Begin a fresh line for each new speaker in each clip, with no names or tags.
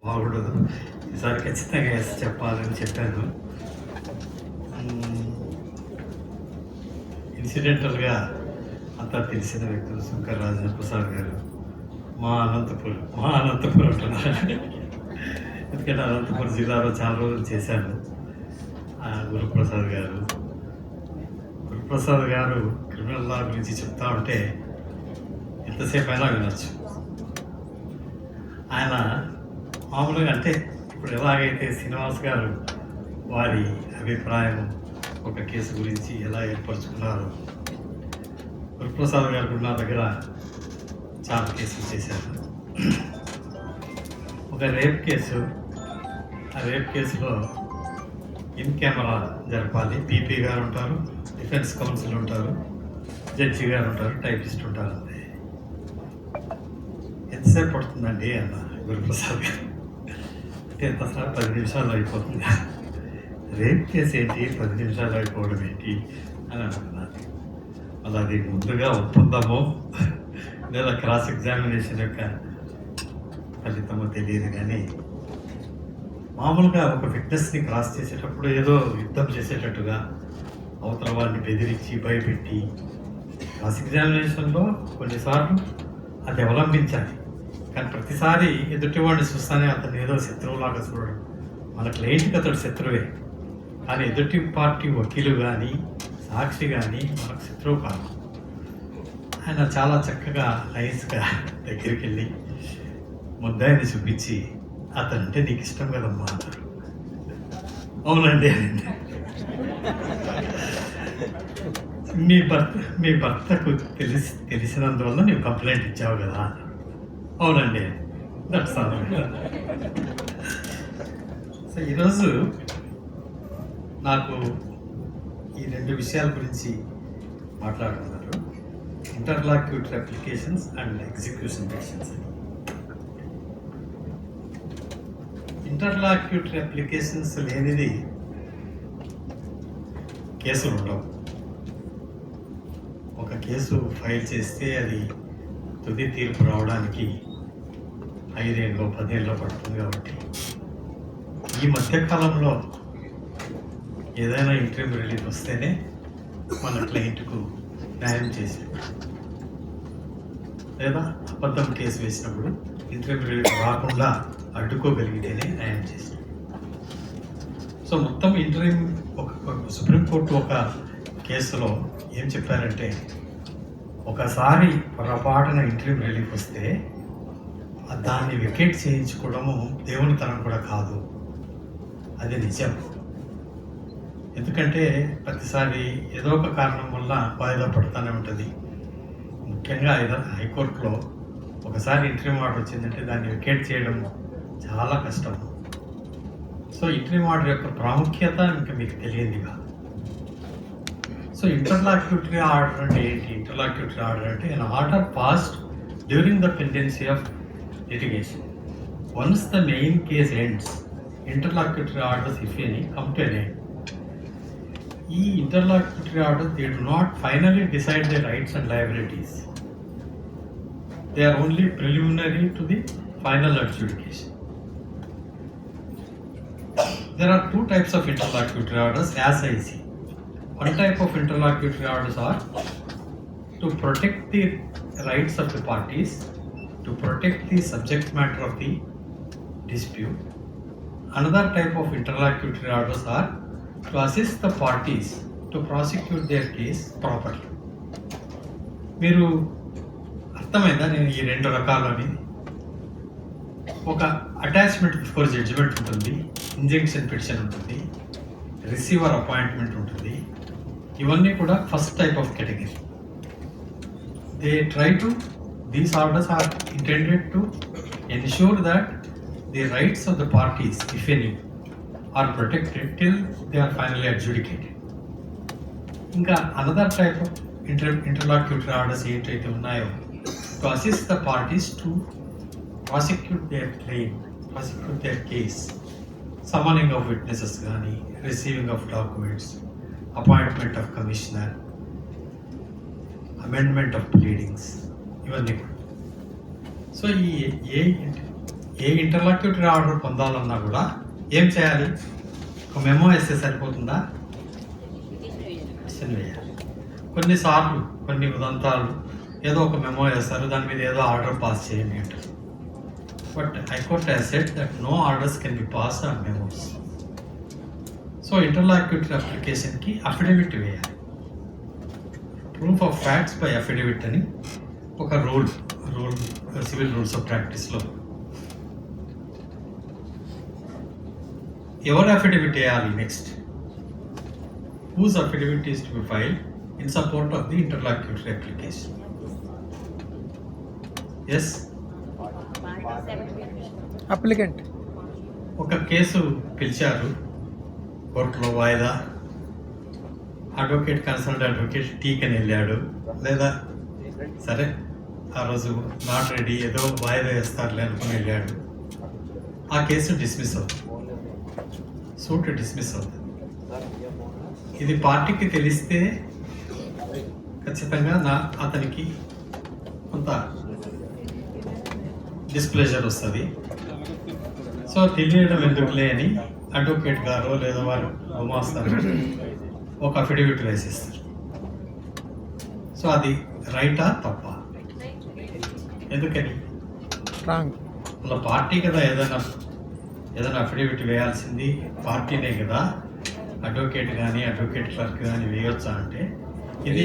బాగుండదు. ఈసారి ఖచ్చితంగా ఎస్ చెప్పాలని చెప్పాను. ఇన్సిడెంటల్గా అంతా తెలిసిన వ్యక్తులు శంకర్ రాజేంద్ర ప్రసాద్ గారు మా అనంతపురం అంటున్నారు. ఎందుకంటే అనంతపురం జిల్లాలో చాలా రోజులు చేశాను. గురుప్రసాద్ గారు క్రిమినల్ లా గురించి చెప్తా ఉంటే ఎంతసేపు అయినా వినొచ్చు. ఆయన మామూలుగా అంటే ఇప్పుడు ఎలాగైతే శ్రీనివాస్ గారు వారి అభిప్రాయం ఒక కేసు గురించి ఎలా ఏర్పరచుకున్నారు, గురుప్రసాద్ గారు నా దగ్గర చాలా కేసులు చేశారు. ఒక రేప్ కేసు, ఆ రేప్ కేసులో ఇన్ కెమెరా జరపాలి. పీపీ గారు ఉంటారు, డిఫెన్స్ కౌన్సిల్ ఉంటారు, జడ్జి గారు ఉంటారు, టైపిస్ట్ ఉంటారు. అంతే. ఎంతసేపు పడుతుందండి అన్న గురుప్రసాద్ గారు. అంటే ఎంతసారి 10 నిమిషాలు అయిపోతుంది. రేప్ కేసు ఏంటి 10 నిమిషాలు అయిపోవడం ఏంటి అని అనుకున్నాను. అలా అది ముందుగా ఒప్పందమో లేదా క్రాస్ ఎగ్జామినేషన్ యొక్క ఫలితమో తెలియదు. కానీ మామూలుగా ఒక ఫిట్నెస్ని క్రాస్ చేసేటప్పుడు ఏదో యుద్ధం చేసేటట్టుగా అవతల వాడిని బెదిరించి భయపెట్టి క్రాస్ ఎగ్జామినేషన్లో కొన్నిసార్లు అది అవలంబించాలి. కానీ ప్రతిసారి ఎదుటివాడిని చూస్తానే అతను ఏదో శత్రువులాగా చూడడం. మన క్లయింట్కి అతడు శత్రువే, కానీ ఎదుటి పార్టీ వకీలు కానీ సాక్షి కానీ మనకు శత్రువు కాదు. ఆయన చాలా చక్కగా నైస్గా దగ్గరికి వెళ్ళి ముద్దాయిని చూపించి అతనంటే నీకు ఇష్టం కదమ్మా అన్నారు. అవునండి అని. మీ భర్తకు తెలిసినందువల్ల నీవు కంప్లైంట్ ఇచ్చావు కదా అన్నాడు. అవునండి, దట్స్ ఆల్. సో ఈరోజు నాకు ఈ 2 విషయాల గురించి మాట్లాడుతున్నారు. Interlocutory applications and execution decisions. Interlocutory applications లేనిది కేసులు ఉండవు. ఒక కేసు ఫైల్ చేస్తే అది తుది తీర్పు రావడానికి 5 ఏళ్ళు 10 ఏళ్ళు పడుతుంది. కాబట్టి ఈ మధ్యకాలంలో ఏదైనా ఇంటర్వ్యూ రిలీఫ్ వస్తేనే మన క్లయింట్కు న్యాయం చేసేది, లేదా అబద్ధం కేసు వేసినప్పుడు ఇంటర్వ్యూ రిలీఫ్ రాకుండా అడ్డుకోగలిగితేనే న్యాయం చేసేది. సో మొత్తం ఒక సుప్రీంకోర్టు ఒక కేసులో ఏం చెప్పారంటే, ఒకసారి పొరపాటున ఇంటర్వ్యూ రిలీఫ్ వస్తే దాన్ని వికెట్ చేయించుకోవడము దేవుని తరం కూడా కాదు. అది నిజం. ఎందుకంటే ప్రతిసారి ఏదో ఒక కారణం వల్ల వాయిదా పడుతూనే ఉంటుంది. ముఖ్యంగా హైకోర్టులో ఒకసారి ఇంటర్వ్యూ ఆర్డర్ వచ్చిందంటే దాన్ని వికెట్ చేయడం చాలా కష్టం. సో ఇంటర్వ్యూ ఆర్డర్ యొక్క ప్రాముఖ్యత ఇంకా మీకు తెలియంది కాదు. సో ఇంటర్లాక్యూటరీ ఆర్డర్ అంటే ఏంటి? ఇంటర్లాక్యూటరీ ఆర్డర్ అంటే an order passed during the pendency of litigation. Once the main case ends, interlocutory orders, if any, come to an end. ఈ ఇంటర్లాక్యూటరీ order they do not finally decide the rights and liabilities. They are only preliminary to the final adjudication. There are 2 types of interlocutory orders as I see. One type of interlocutory orders are to protect the rights of the parties, to protect the subject matter of the dispute. Another type of interlocutory orders are to assist the parties to prosecute their case properly. మీరు అర్థమైందా నేను ఈ 2 రకాలు అనేది? ఒక attachment before judgement ఉంటుంది, injunction petition ఉంటుంది, receiver appointment ఉంటుంది. ఇవన్నీ కూడా first type of category. These orders are intended to ensure that the rights of the parties, if any, are protected till they are finally adjudicated. ఇంకా another type of interlocutory orders ఏంటైతే ఉన్నాయో, to assist the parties to prosecute their claim, prosecute their case, summoning of witnesses కానీ, receiving of documents, appointment of commissioner, amendment of pleadings, ఇవన్నీ కూడా. So ఏ ఇంటర్లాక్యుటరీ order పొందాలన్నా కూడా ఏం చేయాలి? ఒక మెమో వేస్తే సరిపోతుందా? పిటిషన్ వేయాలి. కొన్నిసార్లు కొన్ని ఉదంతాలు ఏదో ఒక మెమో వేస్తారు, దాని మీద ఏదో ఆర్డర్ పాస్ చేయండి అంటారు. But high court has said that no orders can be pass on memos. So interlocutory అప్లికేషన్కి అఫిడవిట్ వేయాలి. Proof of facts by affidavit అని ఒక రూల్ సివిల్ రూల్స్ ఆఫ్ ప్రాక్టీస్లో. ఎవరు అఫిడవిట్ వేయాలి? Next, whose affidavit is to be filed in support of the interlocutory application? Yes?
Applicant.
ఒక case పిలిచారు కోర్టులో వాయిదా, అడ్వకేట్ కన్సల్ట్ అడ్వకేట్ టీకని వెళ్ళాడు, లేదా సరే ఆ రోజు నాట్ రెడీ ఏదో వాయిదా వేస్తారులే అనుకుని వెళ్ళాడు. ఆ కేసు డిస్మిస్ అవుతుంది, సూట్ డిస్మిస్ అవుతుంది. ఇది పార్టీకి తెలిస్తే ఖచ్చితంగా అతనికి కొంత డిస్ప్లెజర్ వస్తుంది. సో తెలియడం ఎందుకులే అని అడ్వకేట్ గారు లేదా వారు గుమాస్తారు ఒక అఫిడవిట్ వేసేస్తారు. సో అది రైటా తప్పా? ఎందుకని?
రాంగ్.
వాళ్ళ పార్టీ కదా ఏదైనా అఫిడవిట్ వేయాల్సింది పార్టీనే కదా. అడ్వకేట్ కానీ అడ్వకేట్ క్లర్క్ కానీ వేయొచ్చా అంటే, ఇది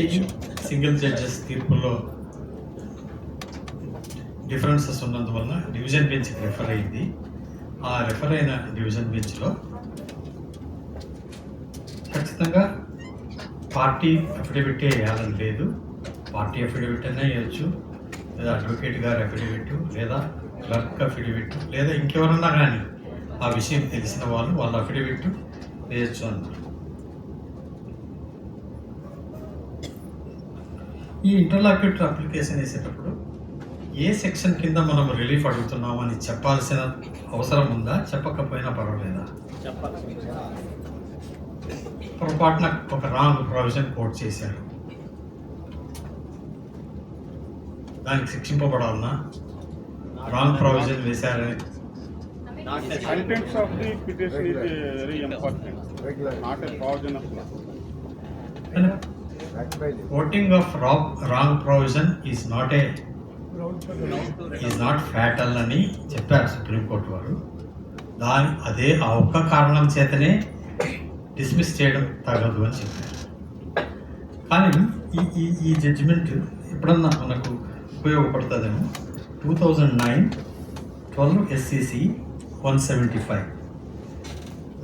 సింగిల్ జడ్జెస్ తీర్పుల్లో డిఫరెన్సెస్ ఉన్నందువలన డివిజన్ బెంచ్కి రెఫర్ అయింది. ఆ రెఫర్ అయిన డివిజన్ బెంచ్లో ఖచ్చితంగా పార్టీ అఫిడవిటే వేయాలని లేదు. పార్టీ అఫిడవిట్ అయినా వేయచ్చు, లేదా అడ్వకేట్ గారి అఫిడవిట్, లేదా క్లర్క్ అఫిడవిట్, లేదా ఇంకెవరన్నా కానీ ఆ విషయం తెలిసిన వాళ్ళు వాళ్ళ అఫిడవిట్ వేయచ్చు అన్నారు. ఈ ఇంటర్లాక్యుటరీ అప్లికేషన్ వేసేటప్పుడు ఏ సెక్షన్ కింద మనం రిలీఫ్ అడుగుతున్నామని చెప్పాల్సిన అవసరం ఉందా? చెప్పకపోయినా పర్వాలేదా? పొరపాటున ఒక రాంగ్ ప్రొవిజన్ కోట్ చేశారు, దానికి శిక్షింపబడాలన్నా? రాంగ్ ప్రొవిజన్ వేశారని
The contents of the petition is very important, not a provision of law.
Quoting of wrong provision is not fatal అని చెప్పారు సుప్రీంకోర్టు వారు. అదే ఆ ఒక్క కారణం చేతనే డిస్మిస్ చేయడం తగదు అని చెప్పారు. కానీ ఈ జడ్జిమెంట్ ఎప్పుడన్నా మనకు ఉపయోగపడుతుందేమో. 2009 12 SCC 175,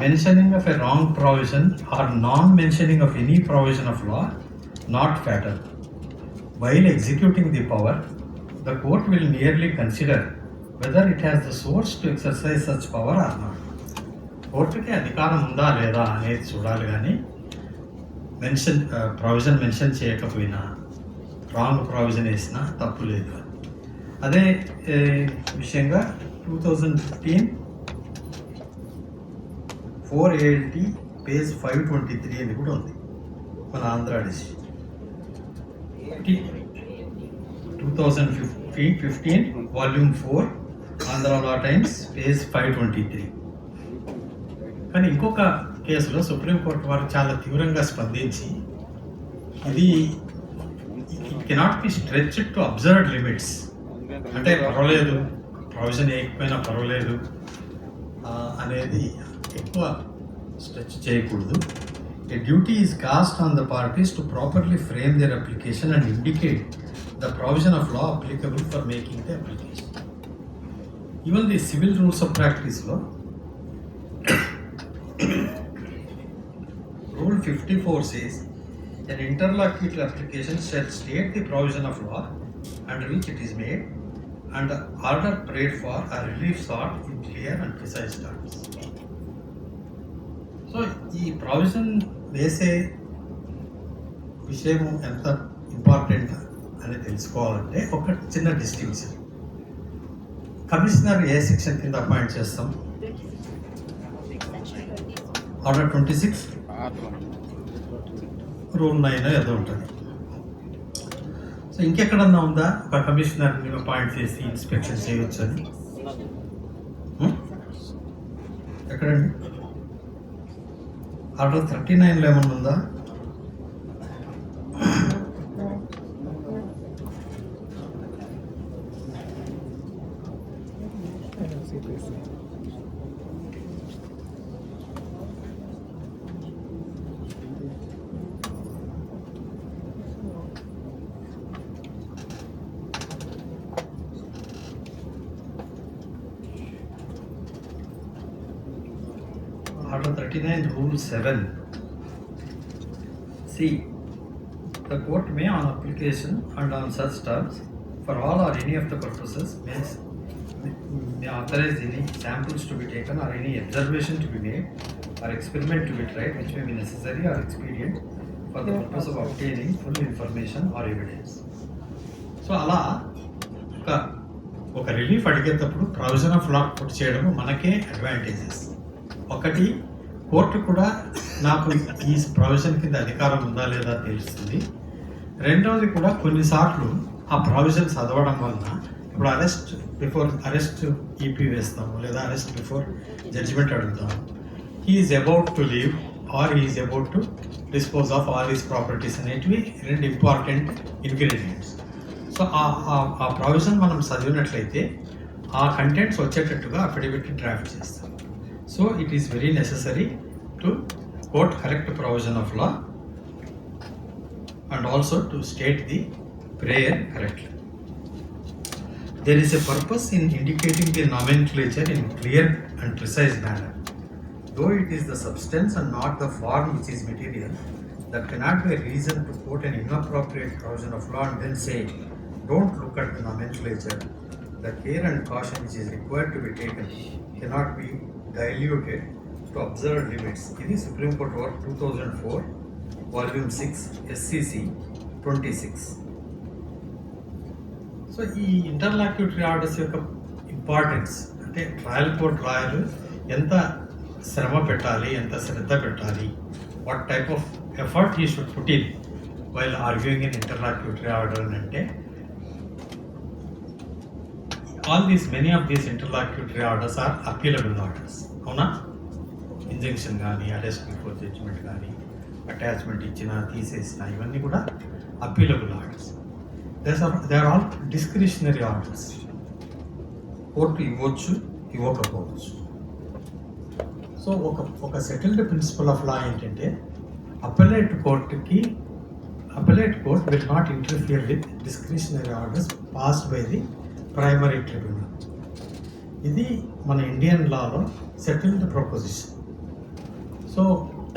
mentioning of a wrong provision or non-mentioning of any provision of law not fatal. While executing the power, the court will merely consider whether it has the source to exercise such power or not. కోర్టుకి అధికారం ఉందా లేదా అనేది చూడాలి, కానీ provision mention చేయకపోయినా wrong provision వేసినా తప్పు లేదు. అదే విషయంగా 2015 4ALT పేజ్ 523 అని కూడా ఉంది మన Andhra district. 2015 volume 4 Andhra Law Times page 523. కానీ ఇంకొక కేసులో సుప్రీంకోర్టు వారు చాలా తీవ్రంగా స్పందించి, ఇది it cannot B stretched to observed limits, అంటే పర్వాలేదు ప్రొవిజన్ వేయకపోయినా పర్వాలేదు అనేది ఎక్కువ స్ట్రెచ్ చేయకూడదు. A duty is cast on the parties to properly frame their application and indicate the provision of law applicable for making the application. Even the civil rules of practice law, Rule 54 says, an interlocutory application shall state the provision of law under which it is made and the order prayed for or relief sought in clear and precise terms. So ఈ provision వేసే విషయం ఎంత important అని తెలుసుకోవాలంటే ఒక చిన్న distinction. Commissioner ఏ section కింద appoint చేస్తాం? ఆర్డర్ 26 రూల్ 9 ఏదో ఉంటుంది. సో ఇంకెక్కడన్నా ఉందా ఒక కమిషనర్ని అపాయింట్ చేసి ఇన్స్పెక్షన్ చేయవచ్చు అని? ఎక్కడండి ఆర్డర్ 39లో ఏమన్నా ఉందా? Article 39, Rule 7. C. The court may, on application and on such terms, for all or any of the purposes, may authorize any samples to be taken or any observation to be made or experiment to be tried which may be necessary or expedient for the purpose of obtaining full information or evidence. So, అలా ఒక relief అడిగేటప్పుడు provision of law put చేయడం మనకే advantages. ఒకటి, court కూడా నాకు ఈ provision కింద అధికారం ఉందా లేదా తెలుస్తుంది. రెండవది కూడా కొన్నిసార్లు ఆ ప్రొవిజన్ చదవడం వలన ఇప్పుడు అరెస్ట్ బిఫోర్ అరెస్ట్ ఈపీ వేస్తాము లేదా అరెస్ట్ బిఫోర్ జడ్జిమెంట్ అడుగుతాము. He is about to leave or he is about to dispose of all his properties అనేటివి రెండు ఇంపార్టెంట్ ఇంగ్రీడియంట్స్. సో ఆ ప్రొవిజన్ మనం చదివినట్లయితే ఆ కంటెంట్స్ వచ్చేటట్టుగా అఫిడవిట్ డ్రాఫ్ట్ చేస్తాం. So it is very necessary to quote correct provision of law and also to state the prayer correctly. There is a purpose in indicating the nomenclature in clear and precise manner. Though it is the substance and not the form which is material, that cannot be a reason to quote an inappropriate provision of law and then say, don't look at the nomenclature. The care and caution which is required to be taken cannot be diluted to observed limits. This is Supreme Court Order 2004, Volume 6, SCC 26. So ఈ interlocutory orders యొక్క importance అంటే trial court lawyer ఎంత శ్రమ పెట్టాలి, ఎంత శ్రద్ధ పెట్టాలి, what type of effort he should put in while arguing in interlocutory order అని అంటే many of these interlocutory orders are appealable orders. అవునా? ఇంజంక్షన్ కానీ, అరెస్ట్ బిఫోర్ జడ్జిమెంట్ కానీ, అటాచ్మెంట్ ఇచ్చినా తీసేసినా ఇవన్నీ కూడా appealable orders. They are all discretionary orders. Court ఇవ్వచ్చు, ఇవ్వకపోవచ్చు. సో ఒక సెటిల్డ్ ప్రిన్సిపల్ ఆఫ్ లా ఏంటంటే appellate court will not interfere with discretionary orders passed by the primary tribunal. ఇది మన ఇండియన్ లాలో settled proposition. So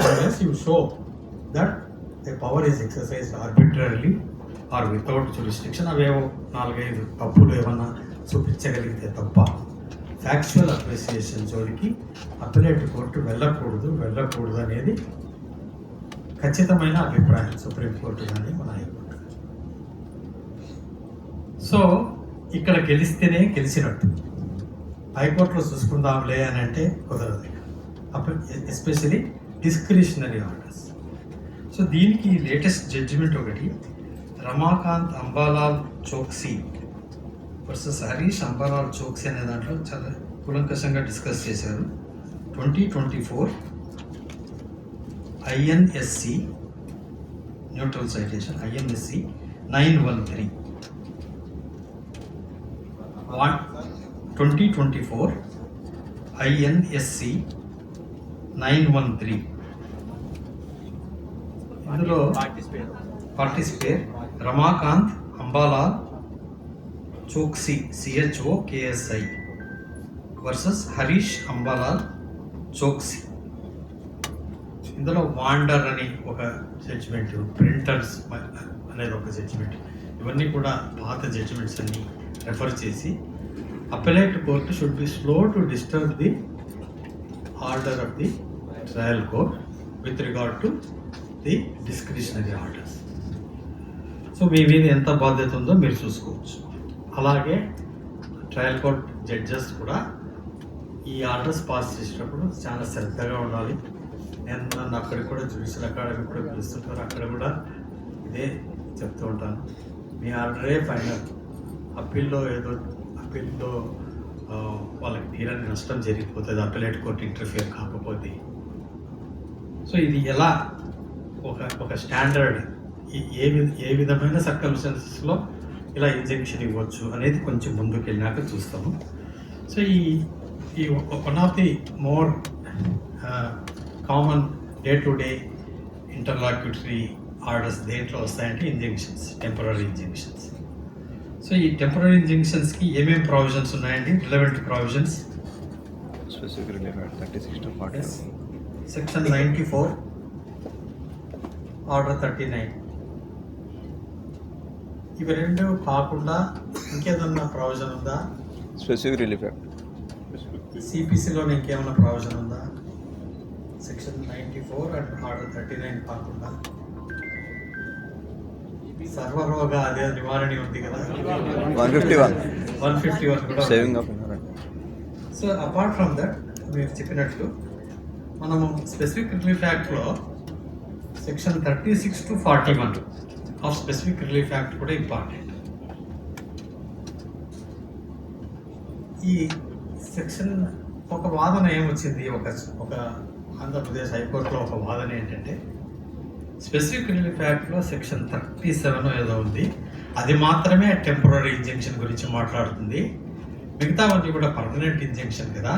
unless you show that the power is exercised arbitrarily or without jurisdiction, అవేవో 4-5 తప్పులు ఏమన్నా చూపించగలిగితే తప్ప factual appreciation జోలికి appellate court వెళ్ళకూడదు అనేది ఖచ్చితమైన అభిప్రాయం సుప్రీంకోర్టు కానీ మన హైకోర్టు. సో ఇక్కడ గెలిస్తేనే గెలిచినట్టు, హైకోర్టులో చూసుకుందాంలే అని అంటే కుదరదు, ఎస్పెషలీ డిస్క్రిషనరీ ఆర్డర్స్. సో దీనికి లేటెస్ట్ జడ్జిమెంట్ ఒకటి రమాకాంత్ అంబాలాల్ చోక్సీ వర్సెస్ హరీష్ అంబాలాల్ చోక్సీ అనే దాంట్లో చాలా కూలంకషంగా డిస్కస్ చేశారు. 2024 INSC neutral citation INSC 913 2024 INSC 913. ఇందులో participate Ramakant Ambalal Choksi CHOKSI versus Harish Ambalal Choksi. ఇందులో వాండర్ అని ఒక జడ్జిమెంట్, ప్రింటర్స్ అనేది ఒక జడ్జిమెంట్, ఇవన్నీ కూడా పాత జడ్జిమెంట్స్ అన్ని రెఫర్ చేసి appellate court should be slow to disturb the order of the trial court with regard to the discretionary orders. So మీ మీద ఎంత బాధ్యత ఉందో మీరు చూసుకోవచ్చు. అలాగే ట్రయల్ కోర్ట్ జడ్జెస్ కూడా ఈ ఆర్డర్స్ పాస్ చేసేటప్పుడు చాలా శ్రద్ధగా ఉండాలి. నేను నన్ను అక్కడికి కూడా జ్యుడిషియల్ అకాడమీ కూడా పిలుస్తుంటారు, అక్కడ కూడా ఇదే చెప్తూ ఉంటాను, మీ ఆర్డరే ఫైనల్. అప్పీల్లో వాళ్ళకి తీరని నష్టం జరిగిపోతుంది అప్పలేట్ కోర్టు ఇంటర్ఫియర్ కాకపోతే. సో ఇది ఎలా ఒక స్టాండర్డ్ ఏ విధమైన సర్కమ్స్టెన్సెస్లో ఇలా ఇంజెక్షన్ ఇవ్వచ్చు అనేది కొంచెం ముందుకు వెళ్ళినాక చూస్తాము. సో ఈ one of the more common day to day interlocutory orders దేంట్లో వస్తాయంటే ఇంజెక్షన్స్, టెంపరరీ ఇంజెక్షన్స్. సో ఈ టెంపరరీ ఇంజెక్షన్స్కి ఏమేమి ప్రావిజన్స్ ఉన్నాయండి? Relevant provisions
specific relief 36 to 40.
Section 94, order 39. ఇవి రెండు కాకుండా ఇంకేదన్నా ప్రావిజన్ ఉందా?
Specific relief act.
సిపిసిలోనే ఇంకేమన్నా ప్రావిజన్ ఉందా? సెక్షన్ 94 అండ్ ఆర్డర్ 39 కాకుండా సర్వరోగ అదే నివారణ ఉంది కదా, 151 కూడా
saving of insurance.
So apart from that మీరు చెప్పినట్లు మనము స్పెసిఫిక్ రిలీఫ్ యాక్ట్లో section 36 to 41 of specific relief act కూడా ఇంపార్టెంట్. ఈ సెక్షన్ ఒక వాదన ఏమొచ్చింది, ఒక ఆంధ్రప్రదేశ్ హైకోర్టులో ఒక వాదన ఏంటంటే స్పెసిఫిక్ రిలీఫ్ యాక్ట్లో సెక్షన్ 37 ఏదో ఉంది, అది మాత్రమే టెంపరరీ ఇంజెక్షన్ గురించి మాట్లాడుతుంది, మిగతావన్నీ కూడా పర్మనెంట్ ఇంజెక్షన్ కదా.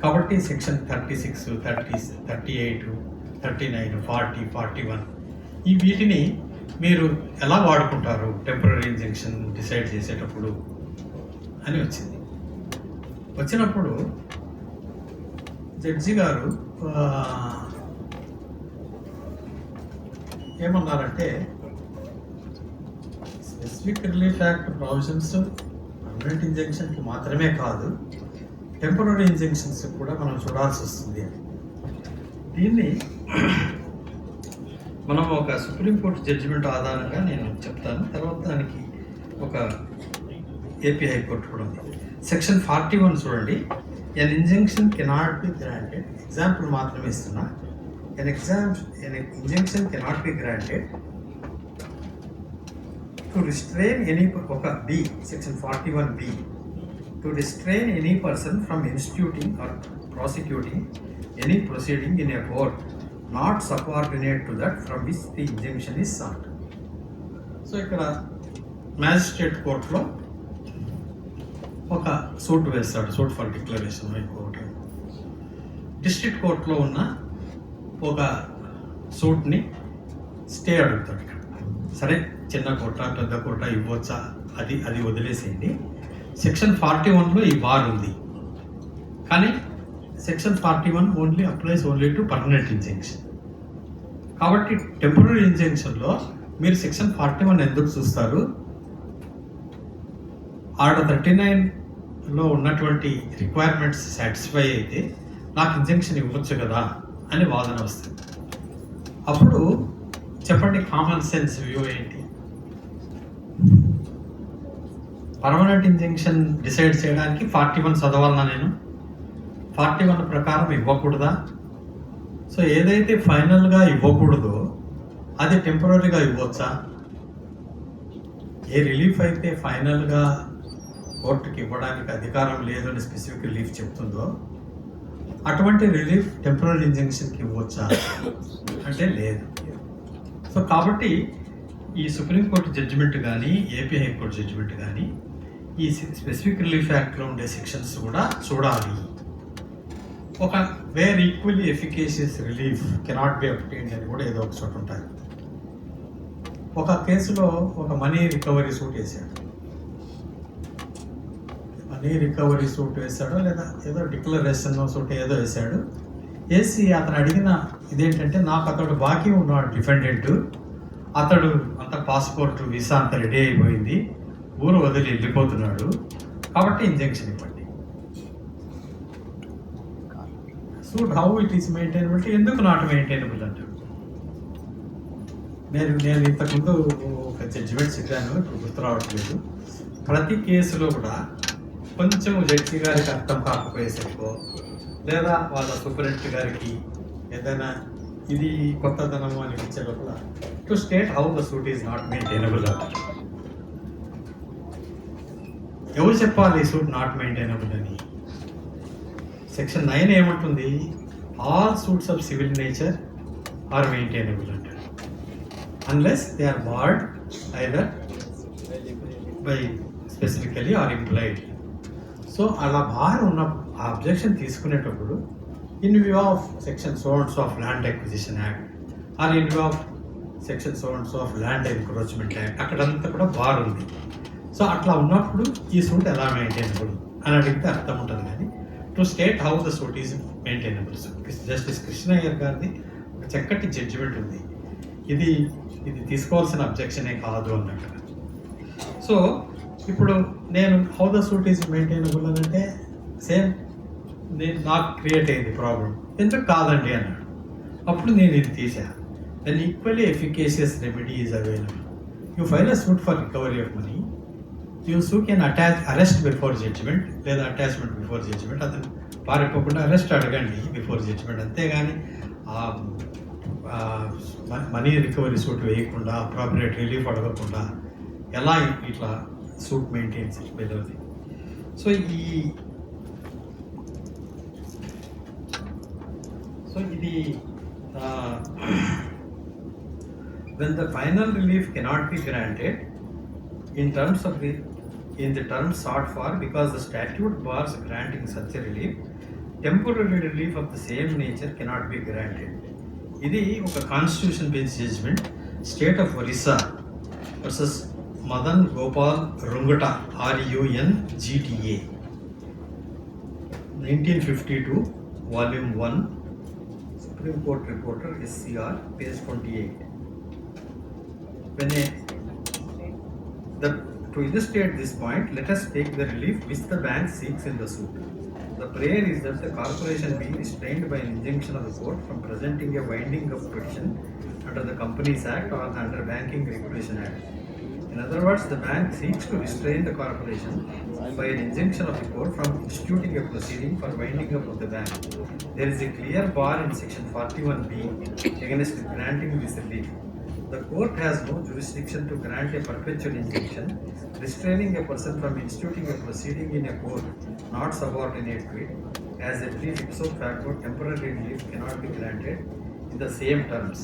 కాబట్టి సెక్షన్ 36, 30, 38, 39, 40, 41 ఈ వీటిని మీరు ఎలా వాడుకుంటారు టెంపరరీ ఇంజెక్షన్ డిసైడ్ చేసేటప్పుడు అని వచ్చినప్పుడు జడ్జి గారు ఏమన్నారంటే specific relief act provisions permanent ఇంజెక్షన్కి మాత్రమే కాదు, టెంపరరీ ఇంజెక్షన్స్ కూడా మనం చూడాల్సి వస్తుంది అని. దీన్ని మనం ఒక సుప్రీంకోర్టు జడ్జిమెంట్ ఆధారంగా నేను చెప్తాను, తర్వాత దానికి ఒక ఏపీ హైకోర్టు కూడా ఉంది. సెక్షన్ 41 చూడండి. An injunction cannot be granted, example మాత్రమే ఇస్తున్నా. An injunction cannot be granted to restrain any B, section 41B, to restrain any person from instituting or prosecuting any proceeding in a court not subordinate to that from which the injunction is sought. So ఇక్కడ magistrate కోర్టులో ఒక suit వేస్తాడు, suit for declaration high court. District కోర్టులో ఉన్న ఒక సూట్ని stay అడుగుతాడు. ఇక్కడ సరే చిన్న కోట పెద్ద కోట ఇవ్వచ్చా అది వదిలేసేయండి. సెక్షన్ 41లో ఈ బార్ ఉంది, కానీ section 41 only applies only to permanent injection. కాబట్టి టెంపరరీ ఇంజెక్షన్లో మీరు సెక్షన్ 41 ఎందుకు చూస్తారు? ఆర్డర్ 39లో ఉన్నటువంటి రిక్వైర్మెంట్స్ సాటిస్ఫై అయితే నాకు ఇంజెక్షన్ ఇవ్వచ్చు కదా అని వాదన వస్తుంది. అప్పుడు చెప్పండి, కామన్ సెన్స్ వ్యూ ఏంటి? పర్మనెంట్ ఇంజెక్షన్ డిసైడ్ చేయడానికి 41 చదవాలన్నా నేను? 41 ప్రకారం ఇవ్వకూడదా? సో ఏదైతే ఫైనల్గా ఇవ్వకూడదో అది టెంపరీగా ఇవ్వచ్చా? ఏ రిలీఫ్ అయితే ఫైనల్గా కోర్టుకి ఇవ్వడానికి అధికారం లేదు అని స్పెసిఫిక్ రిలీఫ్ చెప్తుందో అటువంటి రిలీఫ్ టెంపరరీ ఇంజెక్షన్కి ఇవ్వచ్చా అంటే లేదు. సో కాబట్టి ఈ సుప్రీంకోర్టు జడ్జిమెంట్ కానీ ఏపీ హైకోర్టు జడ్జిమెంట్ కానీ ఈ స్పెసిఫిక్ రిలీఫ్ యాక్ట్లో ఉండే సెక్షన్స్ కూడా చూడాలి. ఒక where equally efficacious relief cannot be obtained అని కూడా ఏదో ఒక చోట ఉంటుంది. ఒక కేసులో ఒక మనీ రికవరీ సూట్ వేసాడు, మనీ రికవరీ సూట్ వేసాడో లేదా ఏదో డిక్లరేషన్ సూట్ ఏదో వేసాడు. వేసి అతను అడిగిన ఇదేంటంటే, నాకు అతడు బాకీ ఉన్నాడు డిఫెండెంట్, అతడు అంత పాస్పోర్ట్ వీసా అంత రెడీ అయిపోయింది, ఊరు వదిలి వెళ్ళిపోతున్నాడు, కాబట్టి ఇంజెక్షన్ ఇవ్వండి. Suit how it is maintainable, ఎందుకు నాట్ మెయింటైనబుల్ అంటాడు. నేను ఇంతకుముందు ఒక జడ్జిమెంట్ చెప్పాను, ఇప్పుడు గుర్తు రావట్లేదు. ప్రతి కేసులో కూడా కొంచెం జడ్జి గారికి అర్థం కాకపోయేసరికో లేదా వాళ్ళ సూపరింటెండెంట్ గారికి ఏదైనా ఇది కొత్తదనము అనిపించే లోపల to state how the suit is not maintainable అంటారు. ఎవరు చెప్పాలి సూట్ నాట్ మెయింటైనబుల్ అని? సెక్షన్ 9 ఏమంటుంది? All suits of civil nature are maintainable అంటారు, unless they are barred either by specifically or implied. So అలా బార్ ఉన్న ఆ అబ్జెక్షన్ తీసుకునేటప్పుడు in view of section so and so of land acquisition act or in view of section so and so of land encroachment act అక్కడంతా కూడా bar ఉంది. So అట్లా ఉన్నప్పుడు ఈ సూట్ ఎలా మెయింటైనబుల్ అని అడిగితే అర్థం ఉంటుంది. కానీ to state how the suit is maintainable, justice Krishna Iyer గారిది ఒక చక్కటి జడ్జిమెంట్ ఉంది. ఇది తీసుకోవాల్సిన అబ్జెక్షనే కాదు అన్నట్టు. సో ఇప్పుడు నేను how the suit is maintainable అని అంటే సేమ్ నాకు క్రియేట్ అయింది ప్రాబ్లం, ఎందుకు కాదండి అన్నాడు. అప్పుడు నేను ఇది తీసా. Then equally efficacious remedy is available. You file a suit for recovery of money, you sue can arrest before judgment లేదా అటాచ్మెంట్ బిఫోర్ జడ్జిమెంట్. అతను పారిపోకుండా అరెస్ట్ అడగండి బిఫోర్ జడ్జిమెంట్, అంతేగాని మనీ రికవరీ సూట్ వేయకుండా అప్రాప్రియేట్ రిలీఫ్ అడగకుండా ఎలా ఇట్లా suit maintains వెళ్ళదు. సో ఇది when the final relief cannot be granted in the terms sought for because the statute bars granting such a relief, temporary relief of the same nature cannot be granted. ఇది ఒక constitution based judgement, state of Orissa versus Madan Gopal Rungta RUNGTA 1952 volume 1 supreme court reporter SCR page 28. To illustrate this point, let us take the relief which the bank seeks in the suit. The prayer is that the corporation be restrained by an injunction of the court from presenting a winding up petition under the Companies Act or under Banking Regulation Act. In other words, the bank seeks to restrain the corporation by an injunction of the court from instituting a proceeding for winding up of the bank. There is a clear bar in section 41B against granting this relief. The court has no jurisdiction to grant a perpetual injunction restraining a person from instituting a proceeding in a court not subordinate to it. As a relief ipso facto, temporary relief cannot be granted in the same terms.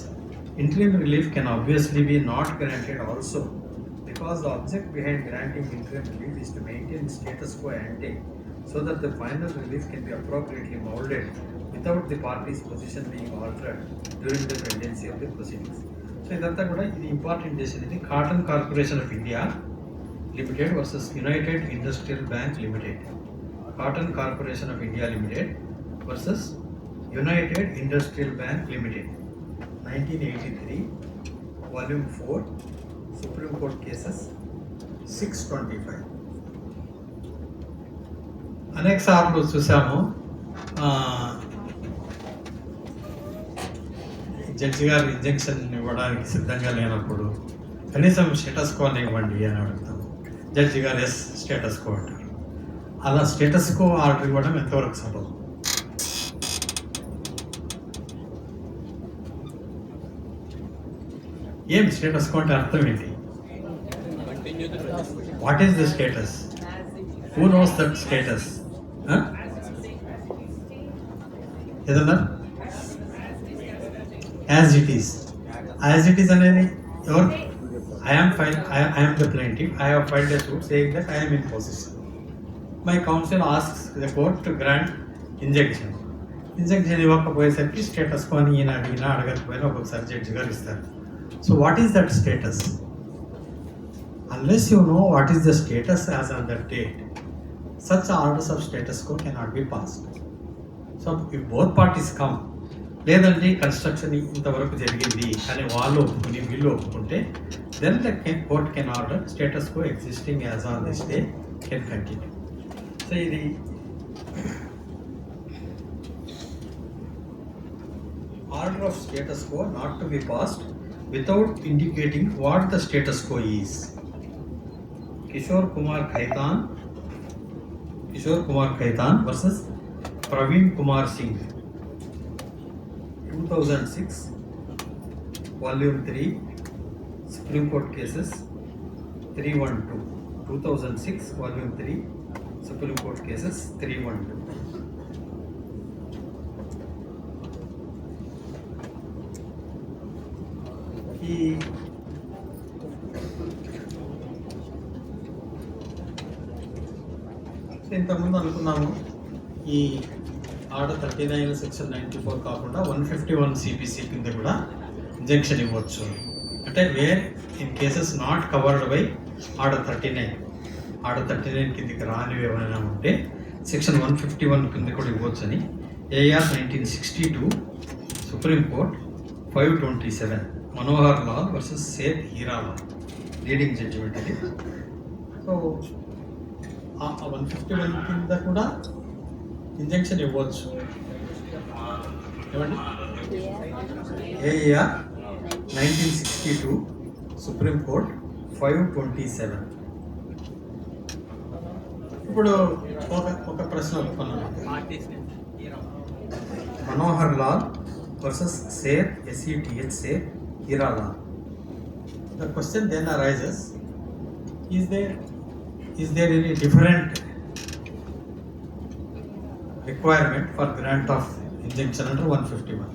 Interim relief can obviously be not granted also, because the object behind granting interim relief is to maintain status quo ante, so that the final relief can be appropriately molded without the party's position being altered during the pendency of the proceedings. So ఇదంతా కూడా ఇది important decision. ఇది cotton corporation of India limited versus United industrial bank limited. Cotton corporation of India limited versus United industrial bank limited 1983 volume 4 supreme court cases 625. అనేక సార్లు చూసాము judge గారు injection ఇవ్వడానికి సిద్ధంగా లేనప్పుడు కనీసం స్టేటస్ కోని ఇవ్వండి అని అడుగుతాము. జడ్జి గారు ఎస్ స్టేటస్ కో అంటారు. అలా స్టేటస్ కో ఆర్డర్ ఇవ్వడం ఎంతవరకు సబబు? ఏం స్టేటస్ కో అంటే అర్థం ఏంటి? What is the status? Who knows that status? ఏదన్నా యాజ్ ఇట్ ఈస్ అనేది ఎవరు? I am the plaintiff. I have filed a suit saying that I am in possession. My counsel asks the court to grant injunction. Injunction ఇవ్వకపోయేసరికి status కొని ఈయన అడగకపోయినా ఒక్కొక్కసారి judge గారు ఇస్తారు. So what is that status? Unless you know what is the status as on that date, such orders of status quo cannot be passed. So if both parties come, లేదండి construction ఇంతవరకు జరిగింది అని వాళ్ళు ఒప్పుకుని వీళ్ళు ఒప్పుకుంటే then the court can order status quo existing as on this day can continue. So ఇది order of status quo not to be passed without indicating what the status quo is. Kishore Kumar Khaitan versus Praveen Kumar Singh 2006 volume 3 supreme court cases 312. 2006 Volume 3 Supreme Court Cases 312. ఈ ఇంతకుముందు అనుకున్నాము ఈ order 39 section 94 కాకుండా 151 CPC కింద కూడా injection ఇవ్వచ్చు. అంటే where in cases not covered by order 39 కిందకి రానివి ఏమైనా ఉంటే సెక్షన్ 151 కింద కూడా ఇవ్వచ్చు అని AR 1962 supreme court 527 Manohar Lal versus Seth Hiralal leading judgment అది. సో 151 కింద కూడా ఇంజెక్షన్ ఇవ్వచ్చు. ఏమండి ఏఆర్ 1962 సుప్రీం కోర్ట్ 527. ఇప్పుడు ఒక ప్రశ్న ఒప్పుకున్నాను. Manohar Lal versus Seth Seth Hiralal. The question then arises, is there any different requirement for grant of injunction under 151?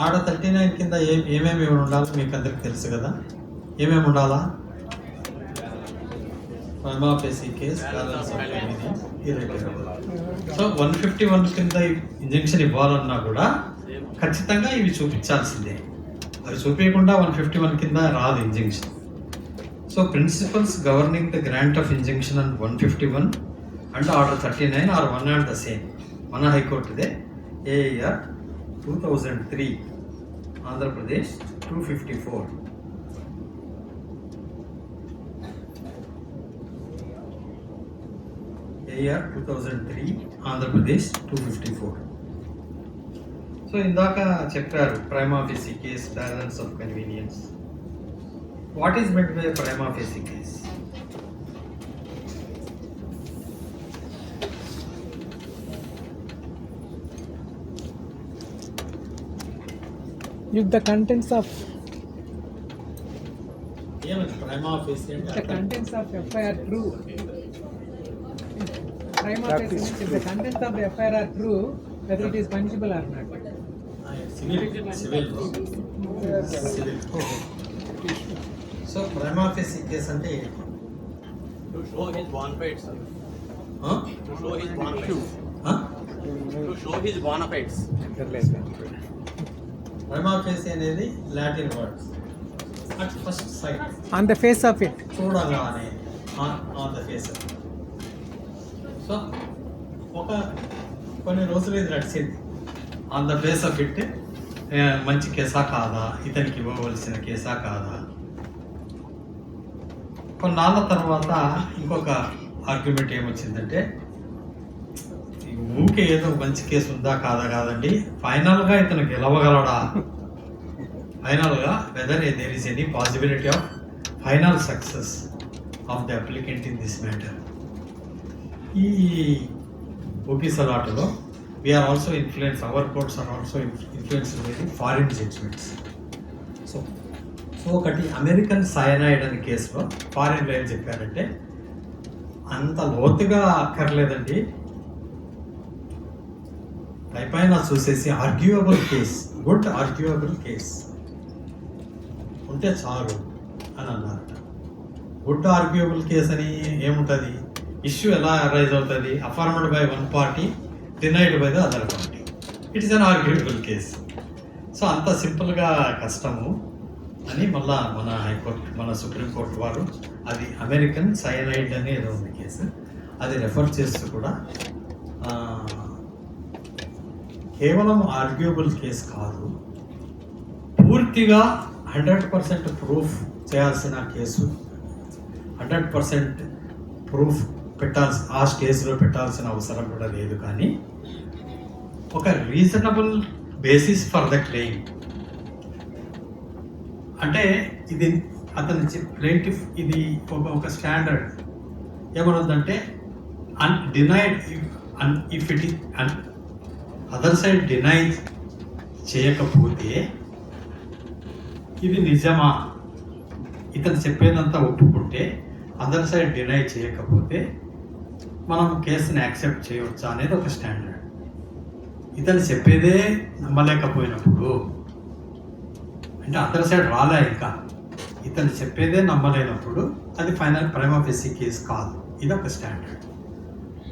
Order 39 కింద ఏమేమి ఉండాలో మీకు అందరికి తెలుసు కదా. ఏమేమి ఉండాలా? Prima facie case, balance of evidence, irreducible. So 151 కింద ఇంజంక్షన్ ఇవ్వాలన్నా కూడా ఖచ్చితంగా ఇవి చూపించాల్సిందే. అది చూపించకుండా 151 కింద రాదు injunction. So principles governing the grant of injunction and 151 and order 39 R one and the same. మన హైకోర్టుదే AR 2003 Andhra Pradesh 254. AR 2003 Andhra Pradesh 254. So ఇందాక చెప్పారు prima facie case, balance of convenience. What is meant by prima facie case?
If the contents of
ఏమంటే prima facie అంటే
the contents of FIR true. Prima facie means if the contents of the FIR are true, whether it is punishable or not.
Civil. So prima facie case అంటే
To show his bona fides, sir.
huh?
To show his bona fides.
Huh?
To show his bona fides.
Prima facie అనేది Latin words. At first sight
On the face of it.
చూడగానే on the face. So కొన్ని రోజులు ఇది నడిచింది. On the face of it మంచి కేసా కాదా, ఇతనికి ఇవ్వవలసిన కేసా కాదా. కొన్నాళ్ళ తర్వాత ఇంకొక ఆర్గ్యుమెంట్ ఏమొచ్చిందంటే ఊకే ఏదో మంచి కేసు ఉందా కాదండి, ఫైనల్గా ఇతను గెలవగలడా, ఫైనల్గా whether there is any possibility of final success of the applicant in this matter. ఈ ఊపిసలాటలో we are also influence, our courts are also influenced by the foreign judgements. So ఒకటి అమెరికన్ సయనైడ్ అనే కేసులో ఫారిన్లో ఏం చెప్పారంటే అంత లోతుగా అక్కర్లేదండి, పైన చూసేసి ఆర్గ్యూయబుల్ కేస్, గుడ్ ఆర్గ్యూయబుల్ కేస్ ఉంటే చాలు అని అన్నారట. గుడ్ ఆర్గ్యూయబుల్ కేస్ అని ఏముంటుంది? ఇష్యూ ఎలా అరైజ్ అవుతుంది? Affirmed by one party, denied by the other party. It is an arguable case. So అంత సింపుల్గా కష్టము అని మళ్ళా మన హైకోర్టు, మన సుప్రీంకోర్టు వారు అది అమెరికన్ సయనైడ్ అని ఏదో ఉంది కేసు, అది రెఫర్ చేస్తూ కూడా కేవలం ఆర్గ్యూబుల్ కేసు కాదు, పూర్తిగా 100% ప్రూఫ్ చేయాల్సిన కేసు, 100% ప్రూఫ్ ఆ కేసులో పెట్టాల్సిన అవసరం కూడా లేదు. కానీ ఒక reasonable basis for the claim అంటే ఇది అతను ప్లేంటిఫ్ ఇది ఒక స్టాండర్డ్ ఏమన్నదంటే denied if it other side deny చేయకపోతే ఇది నిజమా, ఇతను చెప్పేదంతా ఒప్పుకుంటే అదర్ సైడ్ డినై చేయకపోతే మనం కేసుని యాక్సెప్ట్ చేయవచ్చా అనేది ఒక స్టాండర్డ్. ఇతను చెప్పేదే నమ్మలేకపోయినప్పుడు, అంటే అదర్ సైడ్ రాలే ఇంకా, ఇతను చెప్పేదే నమ్మలేనప్పుడు అది ఫైనల్ ప్రైమా ఫేసి కేసు కాదు. ఇది ఒక స్టాండర్డ్.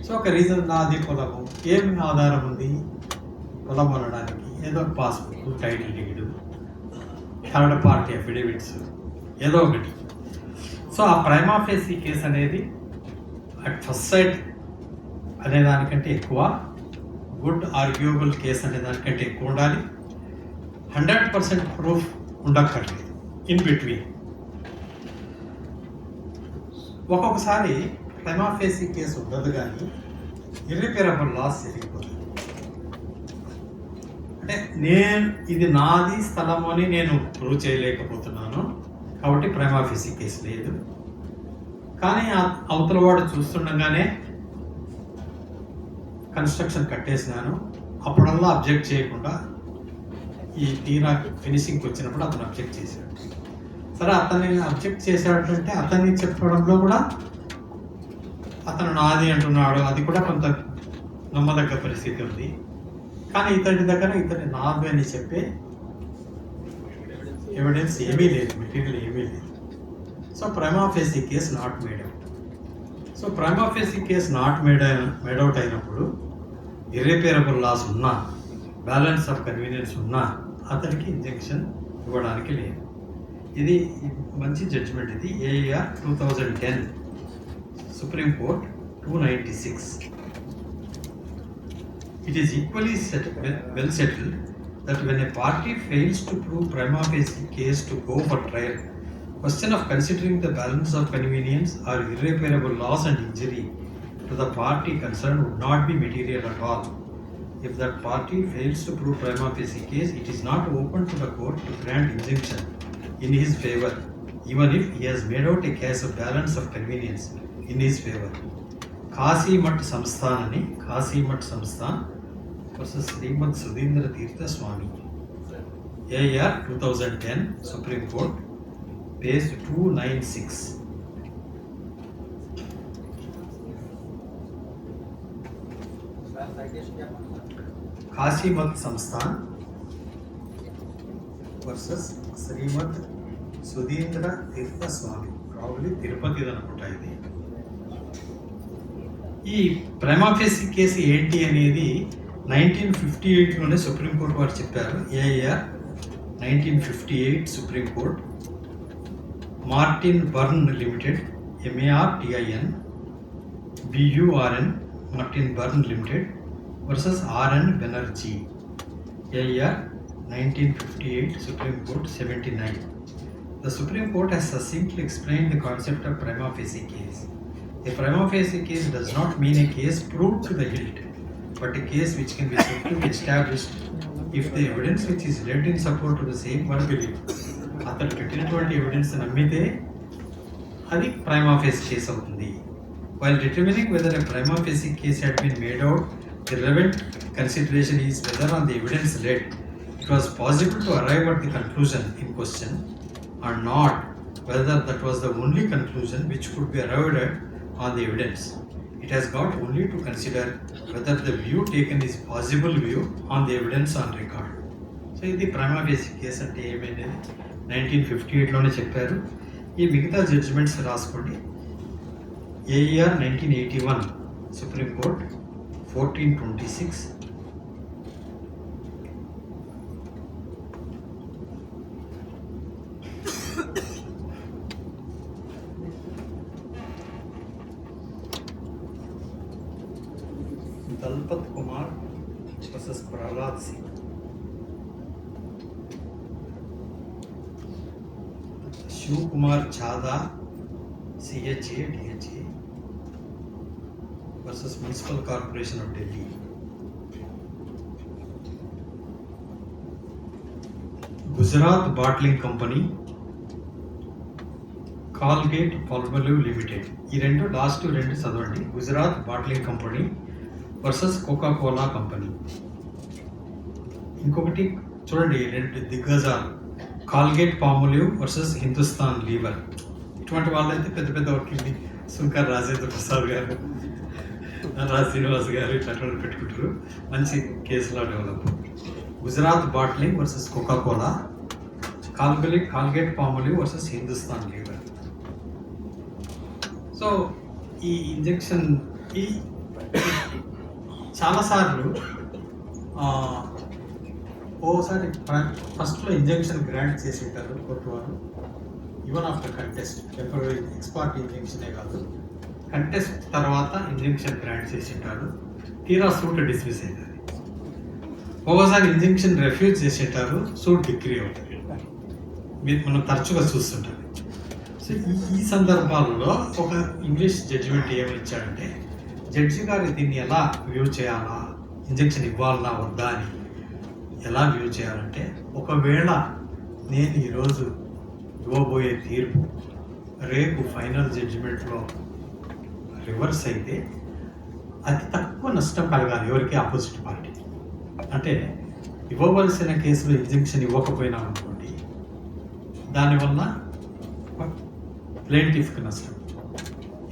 సో ఒక రీజన్, నాది పొలము, ఏమి ఆధారం ఉంది పొలం అనడానికి? ఏదో passbook, title deed, third party affidavits, ఏదో ఒకటి. సో ఆ ప్రైమా ఫేసి కేసు అనేది అట్ ఫస్ట్ సైట్ అనే దానికంటే ఎక్కువ, గుడ్ ఆర్గ్యూబుల్ కేసు అనే దానికంటే ఎక్కువ ఉండాలి. 100% ప్రూఫ్ ఉండక్కర్లేదు ఇన్ బిట్వీన్. ఒక్కొక్కసారి ప్రైమా ఫేసి కేసు ఉండదు కానీ ఇర్రిపేరబుల్ లాస్ జరిగిపోతుంది. అంటే ఇది నాది స్థలము అని నేను ప్రూవ్ చేయలేకపోతున్నాను కాబట్టి ప్రైమా ఫేసి కేసు లేదు. కానీ అవతల వాడు చూస్తుండగానే కన్స్ట్రక్షన్ కట్టేసినాను, అప్పుడల్లా అబ్జెక్ట్ చేయకుండా ఈ తీరా ఫినిషింగ్కి వచ్చినప్పుడు అతను అబ్జెక్ట్ చేశాడు. సరే, అతన్ని అబ్జెక్ట్ చేశాడంటే అతన్ని చెప్పడంలో కూడా అతను నాది అంటున్నాడు, అది కూడా కొంత నమ్మదగ్గ పరిస్థితి ఉంది. కానీ ఇతడి దగ్గర ఇతని నాది అని చెప్పే ఎవిడెన్స్ ఏమీ లేదు, మెటీరియల్ ఏమీ లేదు. So prima facie case not made out. So prima facie case not made out అయినప్పుడు ఇర్రిపేరబుల్ లాస్ ఉన్నా, బ్యాలెన్స్ ఆఫ్ కన్వీనియన్స్ ఉన్నా అతనికి ఇంజెక్షన్ ఇవ్వడానికి లేదు. ఇది మంచి జడ్జిమెంట్. ఇది AR 2010 supreme court 296. It is equally well settled that when a party fails to prove prima facie case to go for trial, question of considering the balance of convenience or irreparable loss and injury to the party concerned would not be material at all. If that party fails to prove prima facie case, it is not open to the court to grant injunction in his favor, even if he has made out a case of balance of convenience in his favor. Kashimath Sansthan అని, Kashimath Sansthan versus Srimad Sudhindra Tirtha Swami, AR 2010 supreme court, page 296. Kashimath Sansthan versus Srimad Sudhindra Tirtha Swami, probably Tirupati అనుకుంటా ఇది. ఈ prima facie case ఏంటి అనేది 1958లోనే supreme court వారు చెప్పారు. AR 1958 supreme court, Martin Burn limited, MARTIN BURN, Martin Burn limited versus RN Banerjee, AR 1958 Supreme Court 79. The Supreme Court has succinctly explained the concept of prima facie case. A prima facie case does not mean a case proved to the hilt, but a case which can be said to be established if the evidence which is led in support to the same were believed. అతను పెట్టినటువంటి evidence నమ్మితే అది prima facie case అవుతుంది. While determining whether a prima facie case had been made out, the relevant consideration is whether on the evidence led it was possible to arrive at the conclusion in question, or not whether that was the only conclusion which could be arrived at on the evidence. It has got only to consider whether the view taken is possible view on the evidence on record. So ఇది prima facie case అంటే ఏమైంది 1958లోనే చెప్పారు. ఈ మిగతా judgements రాసుకోండి. A R 1981 supreme court 1426, Dalpat Kumar versus Prahlad Singh, Shiv Kumar Chadha CHA DHA versus municipal corporation of Delhi, Gujarat bottling company, Colgate Palmolive limited. ఈ last రెండు చదవండి. Gujarat bottling company versus Coca Cola company. ఇంకొకటి చూడండి, రెండు దిగ్గజాలు, Colgate Palmolive versus Hindustan Lever. ఇటువంటి వాళ్ళైతే పెద్ద పెద్ద వకీల్ని సుంకర్ రాజేంద్ర ప్రసాద్ గారు, నర్రాజ్ శ్రీనివాస్ గారు ఇట్లాంటి పెట్టుకుంటారు. మంచి కేసులా develop. Gujarat bottling versus Coca Cola, Colgate Palmolive versus Hindustan Lever. So ఈ ఇంజెక్షన్ ఈ చాలాసార్లు ఓసారి ఫస్ట్లో ఇంజెక్షన్ గ్రాంట్ చేసేటారు కోర్టు వారు. Even after contest, temporary ex parte ఇంజెక్షనే కాదు, కంటెస్ట్ తర్వాత ఇంజెక్షన్ గ్రాంట్ చేసేటారు. తీరా సూట్ డిస్మిస్ అవుతుంది. ఒక్కోసారి ఇంజెక్షన్ రెఫ్యూజ్ చేసేటారు, సూట్ డిగ్రీ అవుతుంది. మీరు మనం తరచుగా చూస్తుంటారు. సో ఈ సందర్భాల్లో ఒక ఇంగ్లీష్ జడ్జిమెంట్ ఏమని ఇచ్చాడంటే, జడ్జి గారు దీన్ని ఎలా వ్యూ చేయాలా, ఇంజెక్షన్ ఇవ్వాలన్నా వద్దా అని ఎలా వ్యూ చేయాలంటే, ఒకవేళ నేను ఈరోజు ఇవ్వబోయే తీర్పు రేపు ఫైనల్ జడ్జిమెంట్లో రివర్స్ అయితే అతి తక్కువ నష్టం కలగాలి ఎవరికి, ఆపోజిట్ పార్టీ. అంటే ఇవ్వవలసిన కేసులో ఇంజెక్షన్ ఇవ్వకపోయినా అనుకోండి, దానివల్ల ప్లేంటిఫ్కి నష్టం.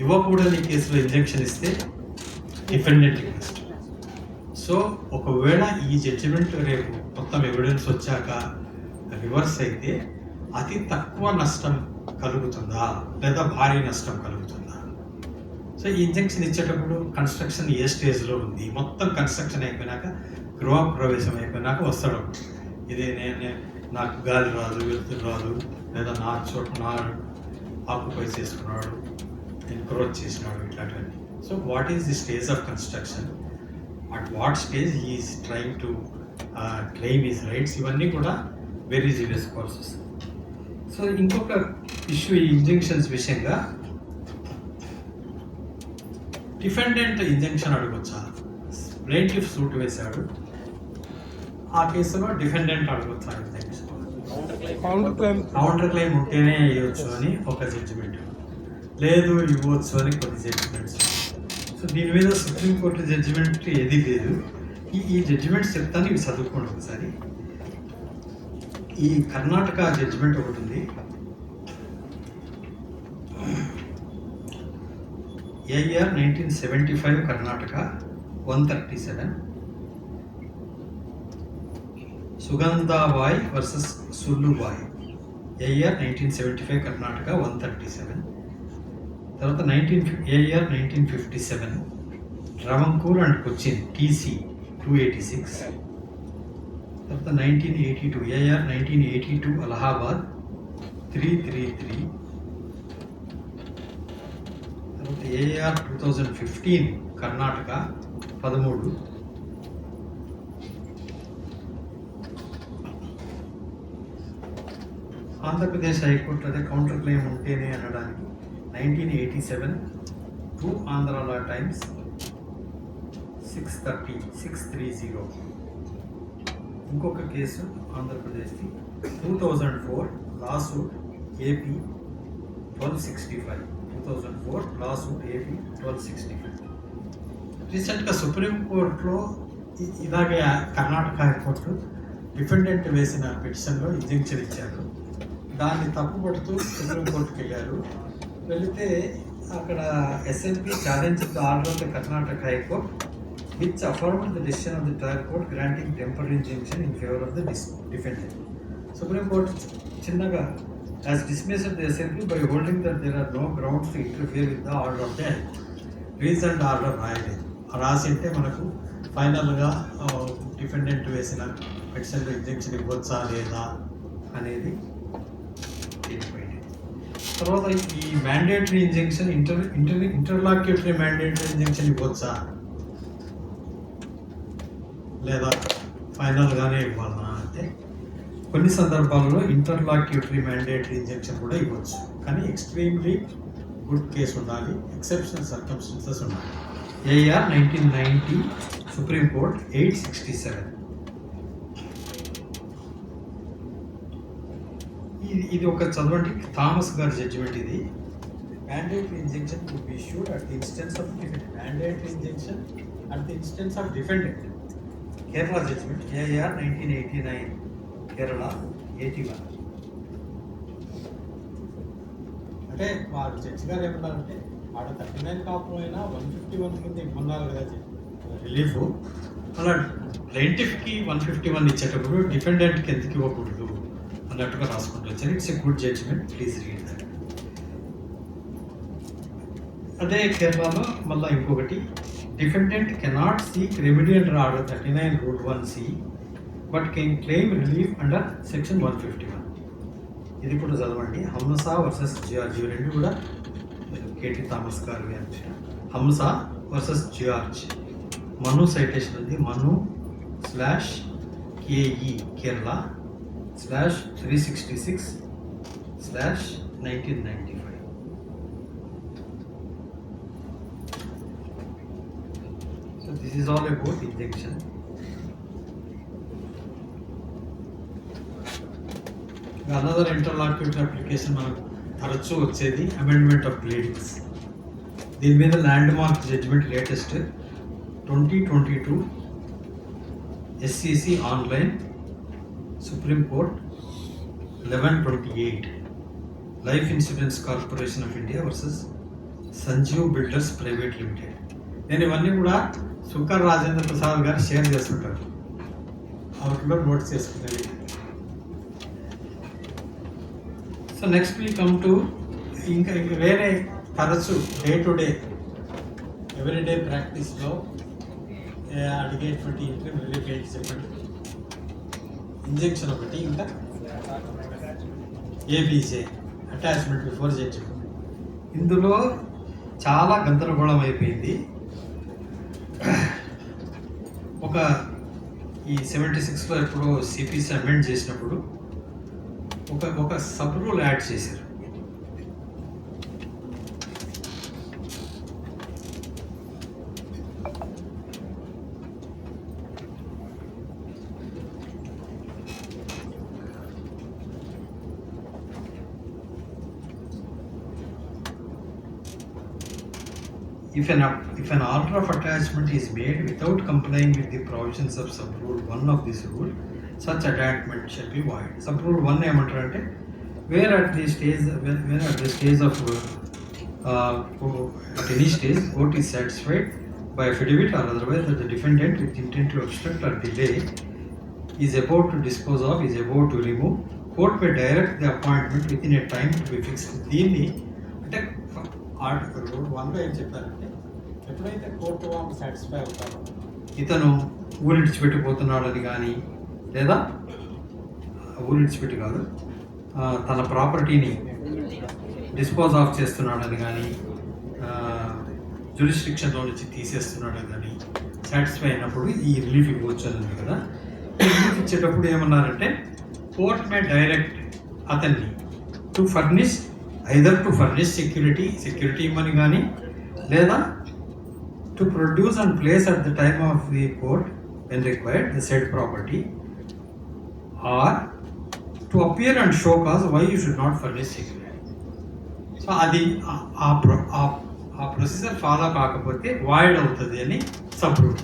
ఇవ్వకూడని కేసులో ఇంజెక్షన్ ఇస్తే డిఫెండెంట్కి నష్టం. సో ఒకవేళ ఈ జడ్జిమెంట్ రేపు మొత్తం ఎవిడెన్స్ వచ్చాక రివర్స్ అయితే అతి తక్కువ నష్టం కలుగుతుందా లేదా భారీ నష్టం కలుగుతుందా? సో ఈ ఇంజెక్షన్ ఇచ్చేటప్పుడు కన్స్ట్రక్షన్ ఏ స్టేజ్లో ఉంది, మొత్తం కన్స్ట్రక్షన్ అయిపోయినాక, గృహ ప్రవేశం అయిపోయినాక వస్తాడు. ఇది నాకు గాలి రాదు, వెలుతురు రాదు, లేదా నా చోట నా ఆక్యుపై చేసుకున్నాడు, ఎన్క్రోచ్ చేసినాడు, ఇట్లాంటివన్నీ. So what is the stage of construction, at what stage he's trying to claim his rights, ఇవన్నీ కూడా వెరీ సీరియస్ కాల్స్ వస్తుంది. సో ఇంకొక ఇష్యూ ఈ ఇంజెక్షన్స్ విషయంగా, డిఫెండెంట్ ఇంజెక్షన్ అడగొచ్చా? ప్లేంటిఫ్ సూట్ వేశాడు, ఆ కేసులో డిఫెండెంట్ అడగొచ్చా ఇంజెక్షన్? కౌంటర్ క్లెయిమ్ ఉంటేనే ఇవ్వచ్చు అని ఒక జడ్జిమెంట్, లేదు ఇవ్వచ్చు అని కొన్ని జడ్జిమెంట్స్. సో దీని మీద సుప్రీంకోర్టు జడ్జిమెంట్ ఏది లేదు. ఈ జడ్జిమెంట్స్ చెప్తాను, ఇవి చదువుకోండి ఒకసారి. ఈ కర్ణాటక జడ్జిమెంట్ ఒకటి ఉంది, AR 1975 Karnataka 137, Sugandhabai versus Sullubai, AR 1975 Karnataka 137. తర్వాత AR 1957 Travancore and Cochin TC 286. తర్వాత 1982 ఏఆర్ 1982 అలహాబాద్ 333. తర్వాత ఏఆర్ 2015 కర్ణాటక 13. ఆంధ్రప్రదేశ్ హైకోర్టు అదే కౌంటర్ క్లెయిమ్ ఉంటేనే అనడానికి 1987 2 ఆంధ్ర లా టైమ్స్ 630. ఇంకొక కేసు ఆంధ్రప్రదేశ్కి 2004 లాసూట్ ఏపీ 1265. 2004 lawsuit AP 1265. రీసెంట్గా సుప్రీంకోర్టులో ఇలాగే కర్ణాటక హైకోర్టు డిఫెండెంట్ వేసిన పిటిషన్లో ఇంజెక్షన్ ఇచ్చారు. దాన్ని తప్పుపడుతూ సుప్రీంకోర్టుకి వెళ్ళారు. వెళితే అక్కడ SLP challenge the order of the Karnataka high court which affirmed the decision of the trial court granting temporary injunction in favor of the defendant. Supreme Court చిన్నగా has dismissed the SLP by holding that there are no grounds to interfere with the order of the reasoned order రాయలేదు. రాసింటే మనకు ఫైనల్గా defendant వేసిన పిటిషన్లో injection ఇవ్వచ్చా లేదా అనేది తెలిపోయింది. తర్వాత ఈ మ్యాండేటరీ ఇంజెక్షన్ ఇంటర్లాక్యూటరీ మ్యాండేటరీ ఇంజెక్షన్ ఇవ్వచ్చా లేదా ఫైనల్గానే ఇవ్వాలన్నా అంటే కొన్ని సందర్భాల్లో ఇంటర్లాక్యూటరీ మ్యాండేటరీ ఇంజెక్షన్ కూడా ఇవ్వచ్చు, కానీ ఎక్స్ట్రీమ్లీ గుడ్ కేసు ఉండాలి, ఎక్సెప్షనల్ సర్కమ్స్టెన్సెస్ ఉండాలి. AR 1990 supreme court 867. ఇది ఒక చదవండి, థామస్ గారి జడ్జిమెంట్ ఇది. Mandatory injection would be issued at the instance of defendant. Mandatory injection at the instance of defendant. Kerala judgment AR 1989 Kerala 81. అంటే వాడు జడ్జి గారు ఏమన్నారంటే ఆడ 39 కాకపోయినా 151 కింద ఇవ్వన్నారు కదా రిలీఫ్. అలా ప్లెయింటిఫ్కి 151 ఇచ్చేటప్పుడు డిఫెండెంట్కి ఎందుకు ఇవ్వకూడదు అన్నట్టుగా రాసుకుంటూ వచ్చారు. It's a good judgment, please read that. అదే కేరళలో మళ్ళీ ఇంకొకటి, defendant cannot seek remedy under order 39 rule 1C but can claim relief under section 151. ఇది కూడా చదవండి. హంసా వర్సెస్ జార్జ్, ఇవి రెండు కూడా కేటీ థామస్ గారు గారి. హంసా వర్సెస్ జార్జ్, మను సైటేషన్ ఉంది, మను /KE Kerala /366/1995. So this is all about injunction. Another interlocutory application మనకు తరచూ వచ్చేది అమెండ్మెంట్ ఆఫ్ ప్లీడింగ్స్. దీని మీద landmark judgement latest 2022 SCC online supreme court 11/28 life insurance corporation of India versus Sanjeev builders private limited. నేను ఇవన్నీ కూడా శుకర్ రాజేంద్ర ప్రసాద్ గారు షేర్ చేస్తుంటారు, అవుట్లో నోట్ చేసుకునేది. So next we come to ఇంకా వేరే తరచు డే టు డే ఎవ్రీడే ప్రాక్టీస్లో అడిగేటువంటి ఇంటర్వ్యూ రిలీఫ్ ఏంటి చెప్పండి. ఇంజెక్షన్ ఒకటి, ఇంకా ఏబీజే అటాచ్మెంట్ బిఫోర్ జడ్జిమెంట్. ఇందులో చాలా గందరగోళం అయిపోయింది. ఒక ఈ 76లో ఎప్పుడో సిపిసి అమెండ్ చేసినప్పుడు ఒక సబ్ రూల్ యాడ్ చేశారు. If an order of attachment is made without complying with the provisions of sub-rule 1 of this rule, such attachment shall be void. Sub-rule 1 ఏమంటారంటే where at the stage of at any stage court is satisfied by affidavit or otherwise that the defendant with intent to obstruct or delay is about to dispose of, is about to remove, court may direct the appointment within a time to be fixed. దీన్ని అంటే article 1లో ఏం చెప్పారంటే ఎప్పుడైతే court వాళ్ళు satisfy అవుతారో, ఇతను ఊరిడిచిపెట్టిపోతున్నాడని కానీ, లేదా ఊరిడిచిపెట్టి కాదు తన ప్రాపర్టీని డిస్పోజ్ ఆఫ్ చేస్తున్నాడని కానీ, జ్యూరిస్డిక్షన్లో నుంచి తీసేస్తున్నాడని కానీ సాటిస్ఫై అయినప్పుడు ఈ రిలీఫ్ ఇవ్వచ్చు అని ఉంది కదా. రిలీఫ్ ఇచ్చేటప్పుడు ఏమన్నారంటే కోర్ట్ మే డైరెక్ట్ అతన్ని to furnish either to furnish security ఇవ్వని కానీ, లేదా to produce and place at the time of the court when required the said property, or to appear and show cause why you should not furnish security. So అది ఆ procedure follow కాకపోతే void అవుతుంది అని sub rule.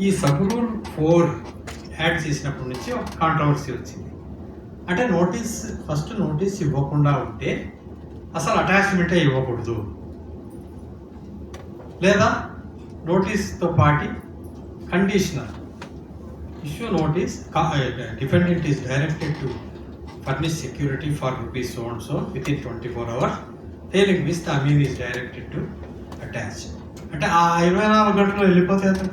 ఈ sub rule 4 add చేసినప్పటి నుంచి ఒక controversy వచ్చింది. అంటే ఫస్ట్ నోటీస్ ఇవ్వకుండా ఉంటే అసలు అటాచ్మెంటే ఇవ్వకూడదు, లేదా నోటీస్తో పాటు conditional issue notice, defendant is directed to furnish security for rupees so and so within 24 hours, failing which the అమీన్ ఈస్ డైరెక్టెడ్ టు అటాచ్. అంటే ఆ 24 గంటలు వెళ్ళిపోతే అతను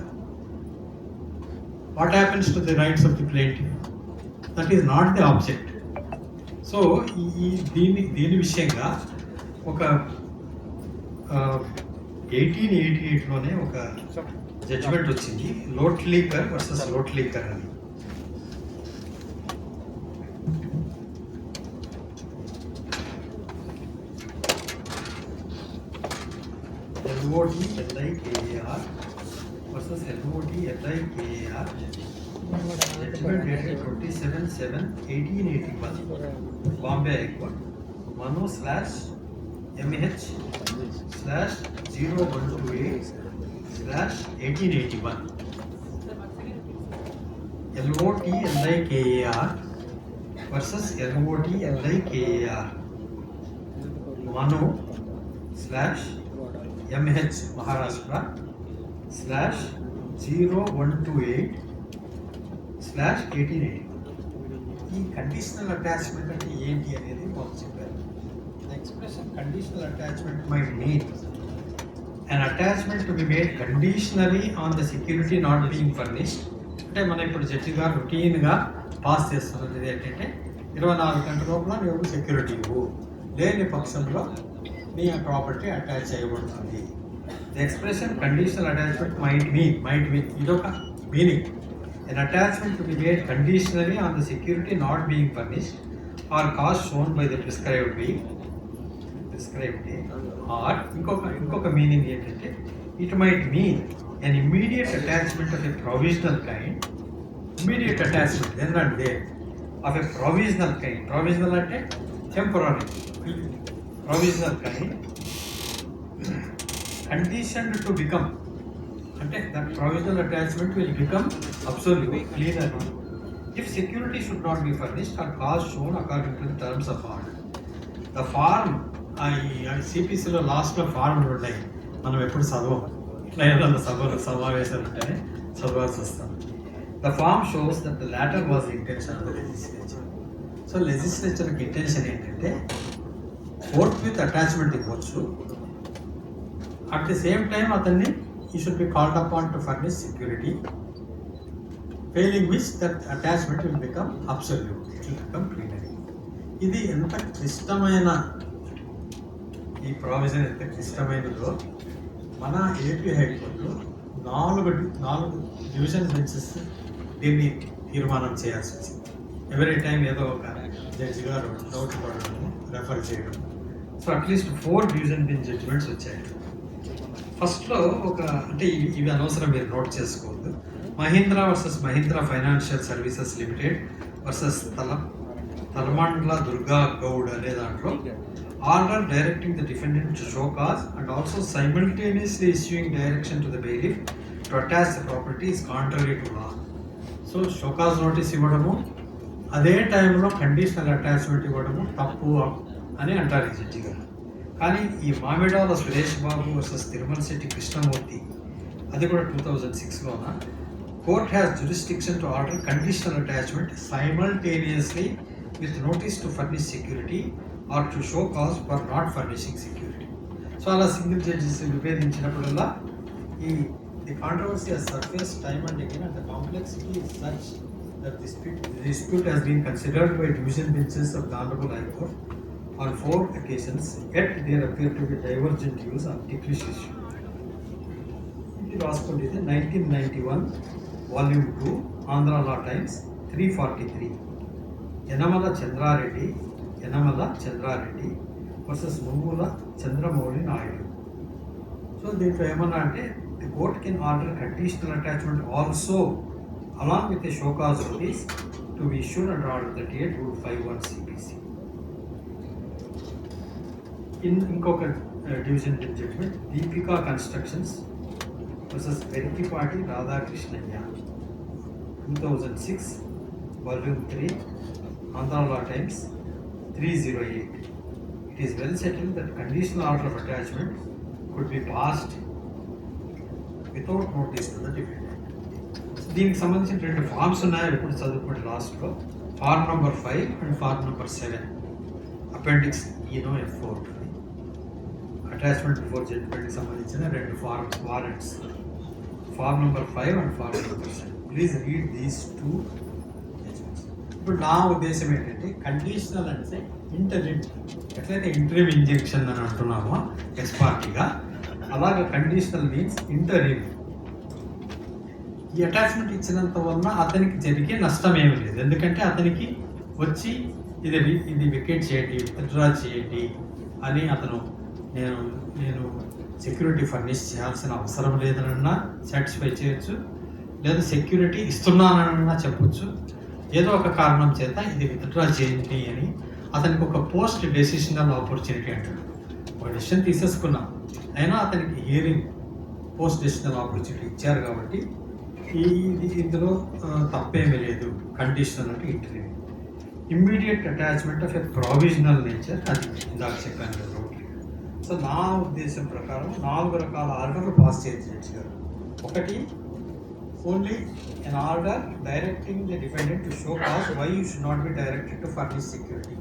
what happens to the rights of the plaintiff? That is not the object. So దీని విషయంగా ఒక 1888లోనే ఒక జడ్జిమెంట్ వచ్చింది, లోట్లీకర్ వర్సెస్ లోట్లీకర్ అని. LOTLIKAR versus LOTLIKAR, judgment dated 27/7/1881, Bombay High Court, Mano/MH/0128/1881. LOTLIKAR versus LOTLIKAR, Manu / MH Maharashtra /0128/1880. ఈ conditional attachment అంటే ఏంటి అనేది వాళ్ళు చెప్పారు. The expression conditional attachment might mean an attachment to be made conditionally on the security not being furnished. అంటే మనం ఇప్పుడు judge గారు రొటీన్గా పాస్ చేస్తున్నది ఏంటంటే 24 గంటల లోపల నువ్వు సెక్యూరిటీ ఇవ్వు, లేని పక్షంలో నీ ప్రాపర్టీ అటాచ్ చేయబడుతుంది. The expression conditional attachment might mean ఇదొక meaning. An attachment to be made conditionally on the security not being furnished or cost shown by the prescribed way or ఇంకొక మీనింగ్ ఏంటంటే it might mean an immediate attachment of a provisional kind. Immediate attachment then and there of a provisional kind. Provisional అంటే temporary. Provisional kind conditioned to become, అంటే that provisional attachment will become absolute cleaner if security should not be furnished or cost shown according to the terms of order. The form సిపిసిలో లాస్ట్లో ఫార్ములు ఉన్నాయి, మనం ఎప్పుడు చదవం, లేదా సమావేశాలు ఉంటేనే చదవాల్సి వస్తాం. The form shows that the latter was the intention of the legislature. So లెజిస్లేచర్కి ఇంటెన్షన్ ఏంటంటే ఫోర్త్ విత్ అటాచ్మెంట్ ఇవ్వచ్చు, అట్ ది సేమ్ టైం అతన్ని he should be called upon to furnish security, failing which that attachment will become absolute, it will become plenary. ఇది ఎంత క్లిష్టమైన ఈ provision ఎంత క్లిష్టమైనదో మన ఏపీ హైకోర్టులో 4 డివిజన్ బెంచెస్ దీన్ని తీర్మానం చేయాల్సి వచ్చింది. ఎవరీ టైం ఏదో ఒక జడ్జి గారు డౌట్ పడడం, రెఫర్ చేయడం. So at least 4 division bench judgements వచ్చాయి. ఫస్ట్లో అంటే ఇవి అనవసరం, మీరు నోట్ చేసుకోవద్దు. Mahindra versus Mahindra financial services limited versus Talamandla Durga Goud అనే దాంట్లో order directing the defendant to show cause and also simultaneously issuing direction to the bailiff to attach the property is contrary to law. So show cause notice ఇవ్వడము, అదే టైంలో conditional attachment ఇవ్వడము తప్పు అని అంటారు ఈ జడ్జి గారు. కానీ ఈ మామిడాల సురేష్ బాబు వర్సెస్ తిరుమల శెట్టి కృష్ణమూర్తి, అది కూడా 2006లోన court has jurisdiction to order conditional attachment simultaneously with notice to furnish security or to show cause for not furnishing security. So అలా సింగిల్ జడ్జెస్ విభేదించినప్పుడల్లా the controversy has surfaced time and again, and the complexity is such that the dispute has been considered by division benches of the Honorable High Court on 4 occasions, yet there appear to be divergent views on ticklish issue. ఇది రాసుకుంటే 1991 Volume 2 Andhra Law Times 343 Yanamala Chandrareddy versus Nuvvula Chandramouli Naidu. So దీంట్లో ఏమన్నా అంటే the court can order conditional attachment also along with a show cause notice to be issued under order 38 Rule 51 CPC. ఇంకొక division judgment Deepika constructions versus Verikipati Radhakrishnaiah 2006 Volume 3 Andhra Law Times 308. It is well settled that conditional order of attachment could be passed without notice to the defendant. దీనికి సంబంధించిన 2 forms ఉన్నాయి, ఇప్పుడు చదువుకోండి. లాస్ట్లో form number 5 and form number 7 appendix F4 attachment before జడ్జిమెంట్కి సంబంధించిన 2 forms warrants, form number 5 and form number 7. Please read these 2 judgements. ఇప్పుడు నా ఉద్దేశం ఏంటంటే కండిషనల్ అంటే ఇంటరిమ్, ఎట్లయితే ఇంటరిమ్ ఇంజెక్షన్ అని అంటున్నామో ఎక్స్పార్టీగా, అలాగే కండిషనల్ మీన్స్ ఇంటరిమ్. ఈ అటాచ్మెంట్ ఇచ్చినంత వలన అతనికి జరిగే నష్టం ఏమీ లేదు, ఎందుకంటే అతనికి వచ్చి ఇది వికెట్ చేయండి, విత్డ్రా చేయండి అని అతను నేను సెక్యూరిటీ ఫర్నిష్ చేయాల్సిన అవసరం లేదనన్నా సాటిస్ఫై చేయొచ్చు, లేదా సెక్యూరిటీ ఇస్తున్నానన్నా చెప్పొచ్చు. ఏదో ఒక కారణం చేత ఇది విత్డ్రా చేయండి అని అతనికి ఒక పోస్ట్ డెసిషనల్ ఆపర్చునిటీ అంటాడు. ఒక డెసిషన్ తీసేసుకున్నాం, అయినా అతనికి హియరింగ్ పోస్ట్ డెసిషనల్ ఆపర్చునిటీ ఇచ్చారు కాబట్టి ఇందులో తప్పేమీ లేదు. కండిషనల్ అంటే interview. Immediate attachment of a provisional nature, అది ఇందాక చెప్పాను కదా. సో నా ఉద్దేశం ప్రకారం 4 రకాల ఆర్డర్లు పాస్ చేయొచ్చు జడ్జి గారు. ఒకటి, only an order directing the defendant to show cause why you should not be directed to furnish security.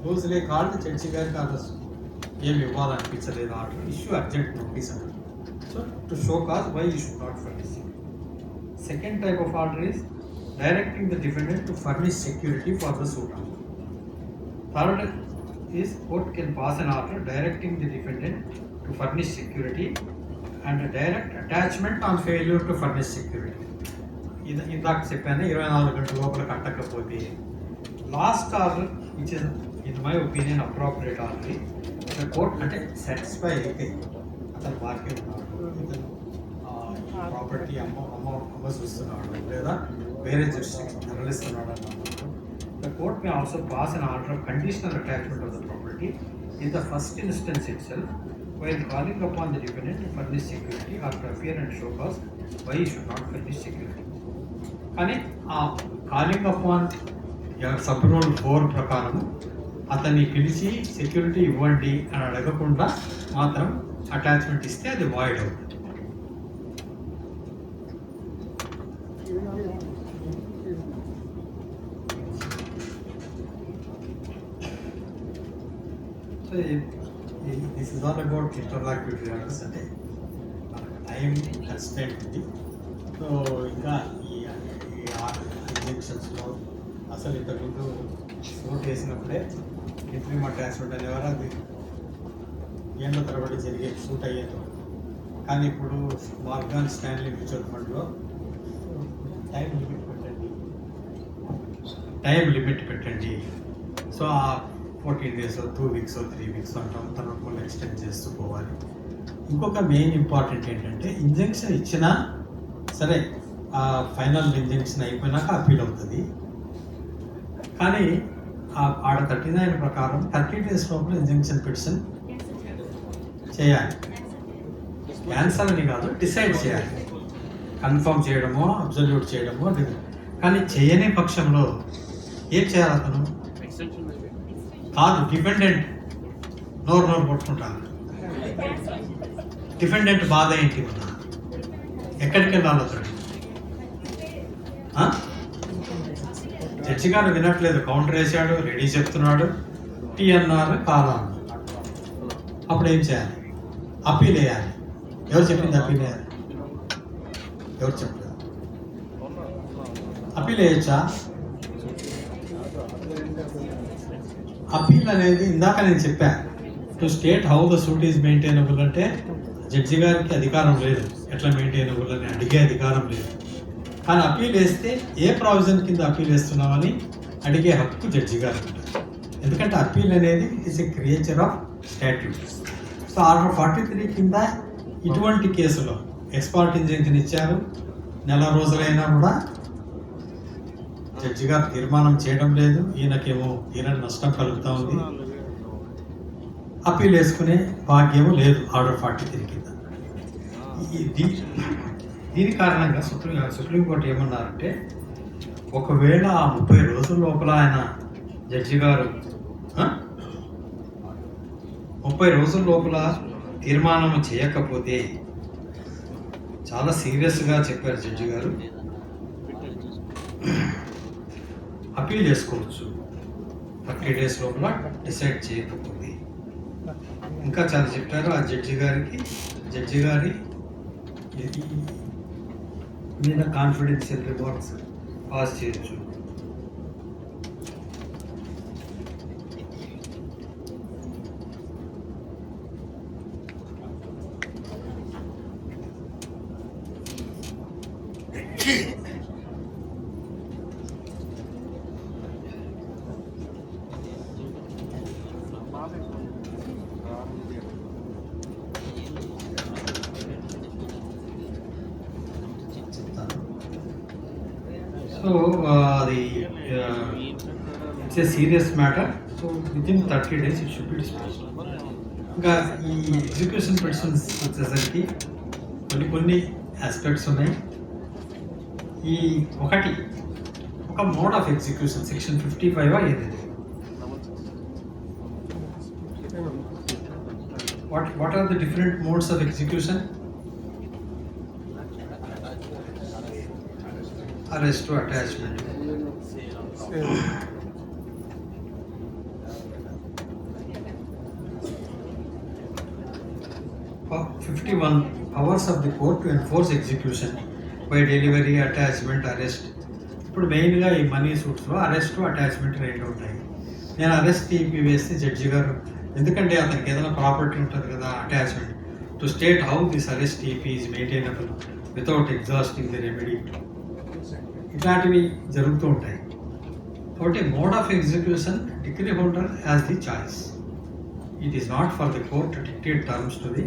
Loosely called judge గారికి ఆర్డర్స్ ఏమి ఇవ్వాలనిపించలేదు, ఆర్డర్ ఇష్యూ అర్జెంట్ నోటీస్ అన్నారు. So to show cause why you should not furnish security. Second type of order is directing the defendant to furnish security for the suit. Third is court can pass an order directing the defendant to furnish security and a direct attachment on failure to furnish security. ఇందాక చెప్పాను 24 గంటల లోపల కట్టకపోతే last order which is in my opinion appropriate order. The court అంటే satisfy అయితే అతను బాకీ ఉన్నాడు, ఇతను ప్రాపర్టీ అమ్మ చూస్తున్నాడు లేదా వేరే jurisdiction తరలిస్తున్నాడు అన్నప్పుడు the court may also pass an order of conditional attachment of the property in the first instance itself while calling upon the defendant to furnish security or to appear and show cause why he should not furnish security. కానీ ఆ calling upon sub rule 4 ప్రకారం అతన్ని పిలిచి security ఇవ్వండి అని అడగకుండా మాత్రం attachment ఇస్తే అది వాయిడ్ అవుతుంది. So this is all about interlocutory orders. అంటే టైం కన్స్టెంట్ ఉంది. సో ఇంకా ఈ ఇంజెక్షన్స్లో అసలు ఇంతకుముందు సూట్ వేసినప్పుడే ఇంట్రీమ్ అటాచ్మెంట్ అనేవారు, అది ఏళ్ళ తరబడి జరిగే సూట్ అయ్యేది. కానీ ఇప్పుడు మార్గాన్ స్టాన్లీ మ్యూచువల్ ఫండ్లో టైం లిమిట్ పెట్టండి. సో ఆ 14 days 2 weeks 3 weeks అంటాం, తర్వాత మళ్ళీ ఎక్స్టెండ్ చేస్తూ పోవాలి. ఇంకొక మెయిన్ ఇంపార్టెంట్ ఏంటంటే ఇంజెక్షన్ ఇచ్చినా సరే ఆ ఫైనల్ ఇంజెక్షన్ అయిపోయినాక అప్పీల్ అవుతుంది. కానీ ఆడ 39 ప్రకారం 30 days లోపల ఇంజెక్షన్ పిటిషన్ చేయాలి. క్యాన్సల్ అని కాదు, డిసైడ్ చేయాలి, కన్ఫర్మ్ చేయడమో అబ్జల్యూట్ చేయడమో. కానీ చేయని పక్షంలో ఏం చేయాలి? అతను కాదు, డిపెండెంట్ నోరు పట్టుకుంటాను. డిఫెండెంట్ బాధ ఏంటి ఉన్నా ఎక్కడికి వెళ్ళాలి? అతడు జడ్జి గారు వినట్లేదు, కౌంటర్ వేసాడు, రెడీ చెప్తున్నాడు, టీ అన్నారు, కాలా అన్నారు. అప్పుడు ఏం చేయాలి? అప్పీల్ వేయాలి. ఎవరు చెప్పింది అప్పీల్ వేయాలి? ఎవరు చెప్పలేదు? అప్పీల్ వేయచ్చా? అప్పీల్ అనేది ఇందాక నేను చెప్పాను, to state how the suit is maintainable అంటే జడ్జి గారికి అధికారం లేదు, ఎట్లా మెయింటైనబుల్ అని అడిగే అధికారం లేదు. కానీ అప్పీల్ వేస్తే ఏ ప్రావిజన్ కింద అప్పీల్ వేస్తున్నామని అడిగే హక్కు జడ్జి గారికి ఉంటుంది. ఎందుకంటే అప్పీల్ అనేది it's a creature of statute. So order 43 కింద ఇటువంటి కేసులో ఎక్స్పర్ట్ ఇంజెక్షన్ ఇచ్చారు, నెల రోజులైనా కూడా జడ్జి గారు తీర్మానం చేయడం లేదు, ఈయనకేమో తీరని నష్టం కలుగుతూ ఉంది, అప్పీల్ వేసుకునే భాగ్యము లేదు ఆర్డర్ 43 కింద. దీని కారణంగా సుప్రీంకోర్టు ఏమన్నారంటే, ఒకవేళ ఆ 30 రోజుల లోపల ఆయన జడ్జి గారు 30 రోజుల లోపల తీర్మానం చేయకపోతే, చాలా సీరియస్గా చెప్పారు జడ్జి గారు, అప్పీల్ చేసుకోవచ్చు 30 days లోపల డిసైడ్ చేయకపోతే. ఇంకా చాలా చెప్పారు. ఆ జడ్జి గారి మీద కాన్ఫిడెన్షియల్ రిమార్క్స్ పాస్ చేయొచ్చు. సో అది it's a serious matter. So within 30 days it should be disposed. ఇంకా ఈ ఎగ్జిక్యూషన్ పిటిషన్స్ వచ్చేసరికి కొన్ని ఆస్పెక్ట్స్ ఉన్నాయి. ఈ ఒక మోడ్ ఆఫ్ ఎగ్జిక్యూషన్ సెక్షన్ 55 ఏదైతే What are the different modes of execution? Arrest to attachment. For 51 powers of the court to enforce execution by delivery, attachment, arrest. ఇప్పుడు మెయిన్గా ఈ మనీ సూట్స్లో అరెస్ట్ అటాచ్మెంట్ రెండు ఉంటాయి. నేను అరెస్ట్ తీపి వేస్తే జడ్జి గారు, ఎందుకంటే అతనికి ఏదైనా ప్రాపర్టీ ఉంటుంది కదా attachment, to state how this arrest TP is maintainable without exhausting the remedy, ఇట్లాంటివి జరుగుతూ ఉంటాయి. కాబట్టి mode of execution decree holder has the choice. It is not for the court to dictate terms to the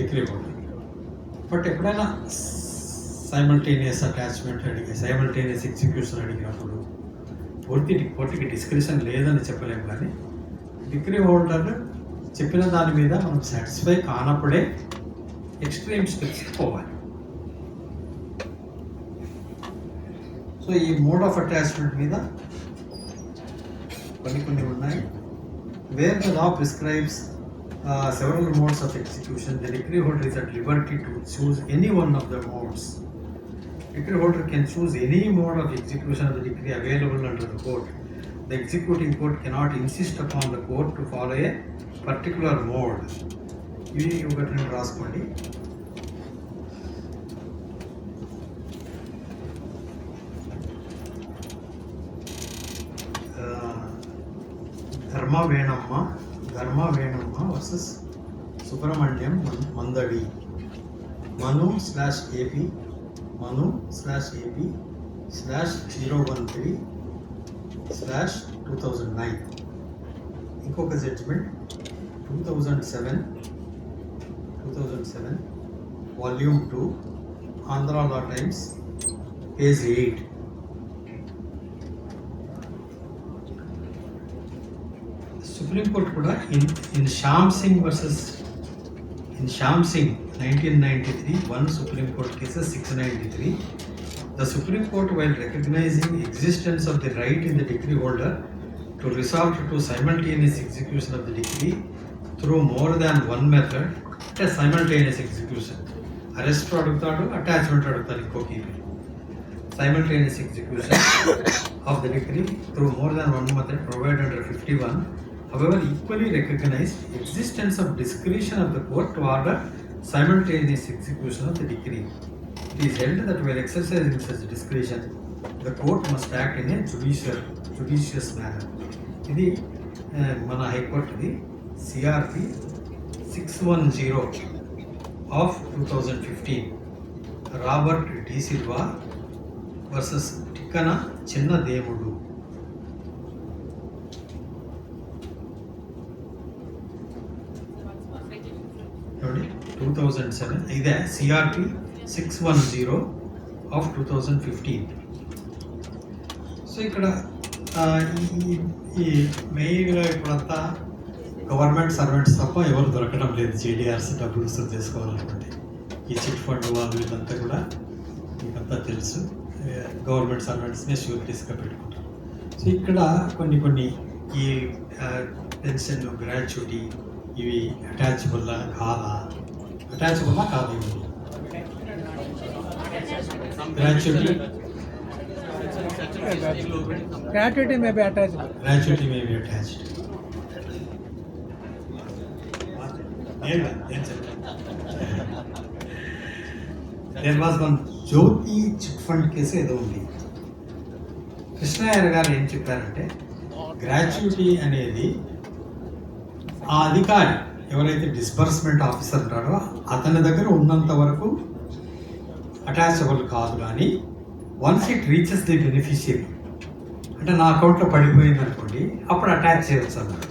decree holder. But ఎప్పుడైనా simultaneous attachment అడిగి simultaneous execution అడిగినప్పుడు కోర్టుకి description లేదని చెప్పలేము, కానీ డిగ్రీ హోల్డర్ చెప్పిన దాని మీద మనం సాటిస్ఫై కానప్పుడే ఎక్స్ట్రీమ్ స్టెప్స్ పోవాలి. సో ఈ మోడ్ ఆఫ్ అటాచ్మెంట్ మీద కొన్ని ఉన్నాయి. Wear the law prescribes several modes of execution, the decree holder is at liberty to choose any one of the modes. Decree holder can choose any mode of execution of the decree available under the court. The executing court cannot insist upon the court to follow a particular mode. ఇవి ఒకటి రెండు రాసుకోండి. ధర్మ Venamma versus Subrahmanyam Mandadi, Manu/AP 013/2009. ఇంకొక judgement 2007 volume 2 Andhra Law Times page 8. Supreme court కూడా in Shyam Singh 1993 1 Supreme Court cases 693. The Supreme Court, while recognizing existence of the right in the decree holder to resort to simultaneous execution of the decree through more than one method, simultaneous execution, arrest అడుగుతాడు, attachment అడుగుతాడు ఇంకొక simultaneous execution of the decree through more than one method provided under 51, however equally recognized existence of discretion of the court to order simultaneous execution of the decree. It is held that while exercising such discretion, the court must act in a judicious manner. ఇది మన హైకోర్టుది CRP 610 of 2015, Robert De Silva versus Tikkana Chinna Devudu. 2007, ఇదే CRP 610 of 2015. So ఇక్కడ ఈ మెయిన్గా ఇప్పుడంతా government servants తప్ప ఎవరు దొరకడం లేదు JDRs డబ్బులు వసూలు చేసుకోవాలనుకుంటే. ఈ చిట్ ఫండ్ వాళ్ళు వీళ్ళంతా కూడా మీకంతా తెలుసు, గవర్నమెంట్ సర్వెంట్స్నే ష్యూరిటీస్గా పెట్టుకుంటారు. సో ఇక్కడ కొన్ని ఈ పెన్షన్ గ్రాట్యుటీ ఇవి అటాచబుల్లా కాదా ఇవి gratuity
may be attached.
Gratuity may be attached. There was one Jyothi chit fund case ఏదో ఉంది. కృష్ణయ్య గారు ఏం చెప్పారంటే గ్రాట్యుటీ అనేది ఆ అధికారి ఎవరైతే డిస్బర్స్మెంట్ ఆఫీసర్ ఉంటాడో అతని దగ్గర ఉన్నంత వరకు అటాచబుల్ కాదు, కానీ once it reaches the beneficiary, అంటే నా అకౌంట్లో పడిపోయింది అనుకోండి, అప్పుడు అటాచ్ చేయవచ్చు అన్నారు.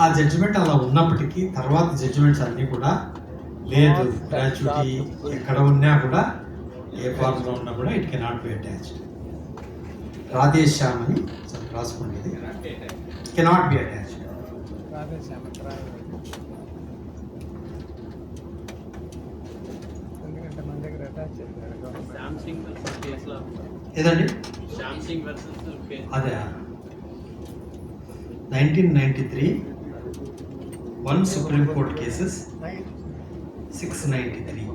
ఆ జడ్జిమెంట్ అలా ఉన్నప్పటికీ తర్వాత జడ్జిమెంట్స్ అన్నీ కూడా లేదు, గ్రాట్యుటీ ఎక్కడ ఉన్నా కూడా ఏ ఫార్మ్లో ఉన్నా కూడా it cannot be attached. Radheshyam అని రాసుకోండి, ఇది కెనాట్ బి అటాచ్డ్.
ఎందుకంటే మన దగ్గర అటాచ్
ఏదండి అదే 1993 1 Supreme Court cases 693.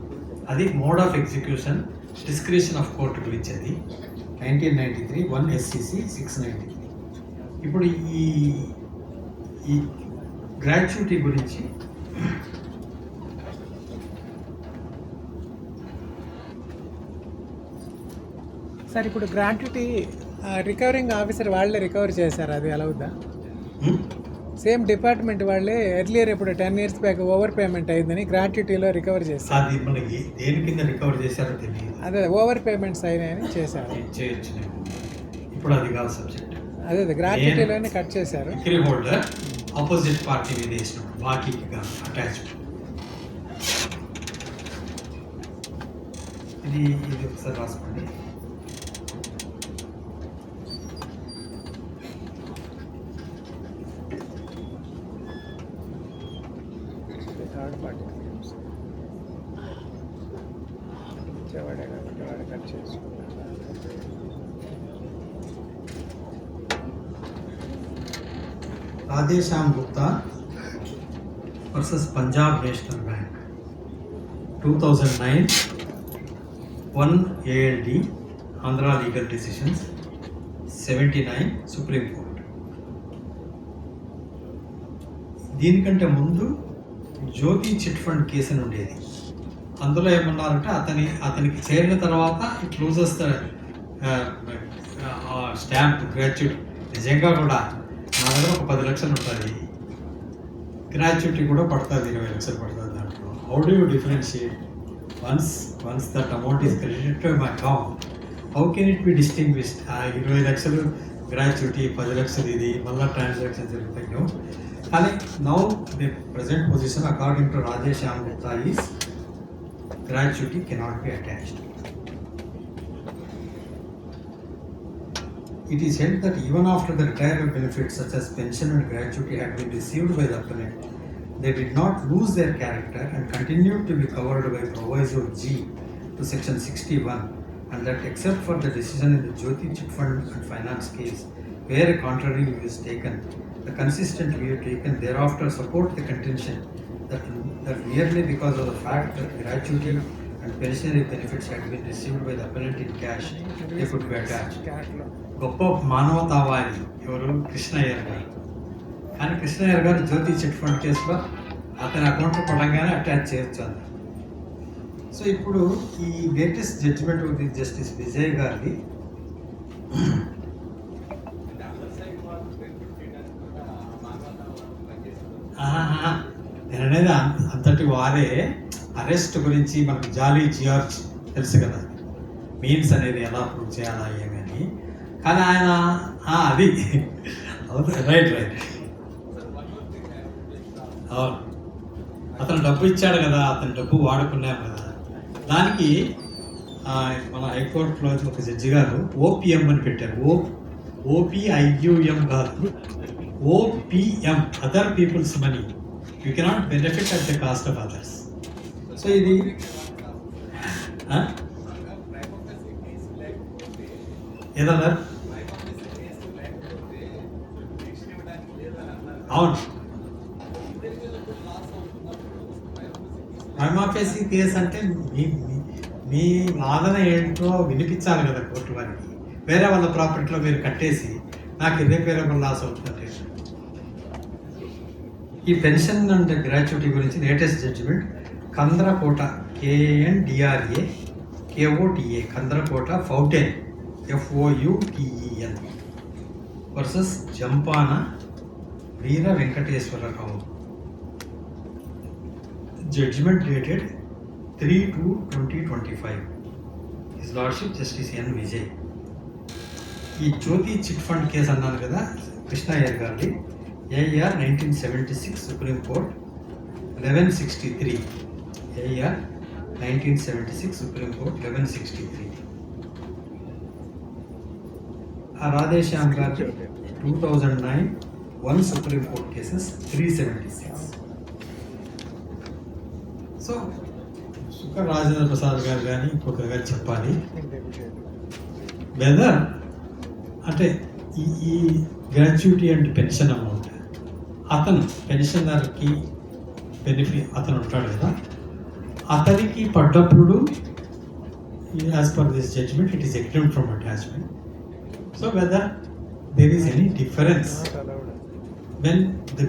అది mode of execution discretion of court గురించి అది 1993 1 SCC 693. ఇప్పుడు ఈ గ్రాట్యుటీ గురించి
సార్ ఇప్పుడు గ్రాట్యుటీ రికవరింగ్ ఆఫీసర్ వాళ్ళే రికవర్ చేశారు, అది ఎలా అవుద్దా? సేమ్ డిపార్ట్మెంట్ వాళ్ళే ఎర్లియర్ ఇప్పుడు 10 years బ్యాక్ ఓవర్ పేమెంట్ అయిందని గ్రాట్యుటీలో రికవర్ చేశారు.
అది మనకి దేని కింద రికవర్ చేశారో తెలియదు.
అదే ఓవర్ పేమెంట్స్ అయినాయని చేశారు.
చేయొచ్చు. ఇప్పుడు అది కాదు సబ్జెక్ట్.
అదే గ్రాట్యుటీలోనే కట్ చేశారు.
డిగ్రీ హోల్డర్ ఆపోజిట్ పార్టీ మీద వేసినప్పుడు బాకీకి కాదు అటాచ్మెంట్. ఇది ఒకసారి రాసుకోండి.
థర్డ్ పార్టీ ఇచ్చేవాడే కాబట్టి వాడు కట్ చేసుకుంటారు.
Radheshyam Gupta versus Punjab national bank 2009 1 ALD Andhra legal decisions 79 supreme court. దీనికంటే ముందు జ్యోతి చిట్ ఫండ్ కేసు అని ఉండేది. అందులో ఏమన్నారంటే అతనికి చేరిన తర్వాత it loses the stamp gratuity. నిజంగా కూడా నా దగ్గర ఒక 10 లక్షలు ఉంటుంది, గ్రాట్యుటీ కూడా పడుతుంది, 20 లక్షలు పడుతుంది దాంట్లో. How do you differentiate once that amount is credited to my account? How can it be distinguished? 20 లక్షలు గ్రాట్యుటీ, 10 లక్షలు ఇది, మళ్ళీ ట్రాన్సాక్షన్ జరుగుతాయి. కానీ now the present position according to Radheshyam Gupta is gratuity cannot be attached. It is held that even after the retirement benefits such as pension and gratuity had been received by the appellant, they did not lose their character and continued to be covered by Proviso G to Section 61, and that except for the decision in the Jyoti Chit Fund and Finance case, where a contrary view is taken, the consistent view taken thereafter support the contention that merely because of the fact that gratuity and pensionary benefits had been received by the appellant in cash, they could be attached. గొప్ప మానవతావాది ఎవరు? కృష్ణయ్యర్ గారు. కానీ కృష్ణయ్యర్ గారు జ్యోతి chit fund కేసులో అతని అకౌంట్లో పడంగానే attach చేయొచ్చు అన్నారు. సో ఇప్పుడు ఈ latest judgement of the justice Vijay గారిది నేను అనేది అంతటి వారే అరెస్ట్ గురించి మనకు జాలీ జియార్జ్ తెలుసు కదా, మీన్స్ అనేది ఎలా ప్రూవ్ చేయాలా ఏమని. కానీ ఆయన అది రైట్ అవును, అతను డబ్బు ఇచ్చాడు కదా, అతని డబ్బు వాడుకున్నాం కదా. దానికి మన హైకోర్టులో ఒక జడ్జి గారు ఓపీఎం అని పెట్టారు. ఓపీఐయుఎం కాదు, OPM, other peoples money you cannot benefit at the cost of others. So ఇది ఏదన్నారు? అవును, ప్రైమాఫేసీ కేసు అంటే మీ వాదన ఏంటో వినిపించాలి కదా కోర్టు వారికి. వేరే వాళ్ళ ప్రాపర్టీలో మీరు కట్టేసి నాకు ఇర్రిపేరబుల్ లాస్ అవుతుందంటే. ఈ పెన్షన్ అండ్ గ్రాట్యుటీ గురించి latest judgment Kandrakota KNDRA KOTA Kandrakota fountain FOUTEN versus Jampana Veera Venkateswara Rao. Judgment dated 3/2/2025. His lordship justice N. Vijay. ఈ జ్యోతి చిట్ ఫండ్ కేసు అన్నాను కదా, కృష్ణయ్యర్ గారిది AR 1976 supreme court 1163. AR 1976 supreme court 1163. ఆ రాధేశ్యామ్ గారి 2009 1 సుప్రీం కోర్ట్ కేసెస్ 376. సో సుఖ రాజేంద్ర ప్రసాద్ గారు కానీ ఇంకొక గారు చెప్పాలి వెదర్ అంటే ఈ గ్రాట్యుటీ అండ్ పెన్షన్ అమౌంట్ అతను పెన్షనర్కి బెనిఫిట్ అతను ఉంటాడు కదా, అతనికి పడ్డప్పుడు as per this judgement it is exempted from attachment. So whether there is any difference when the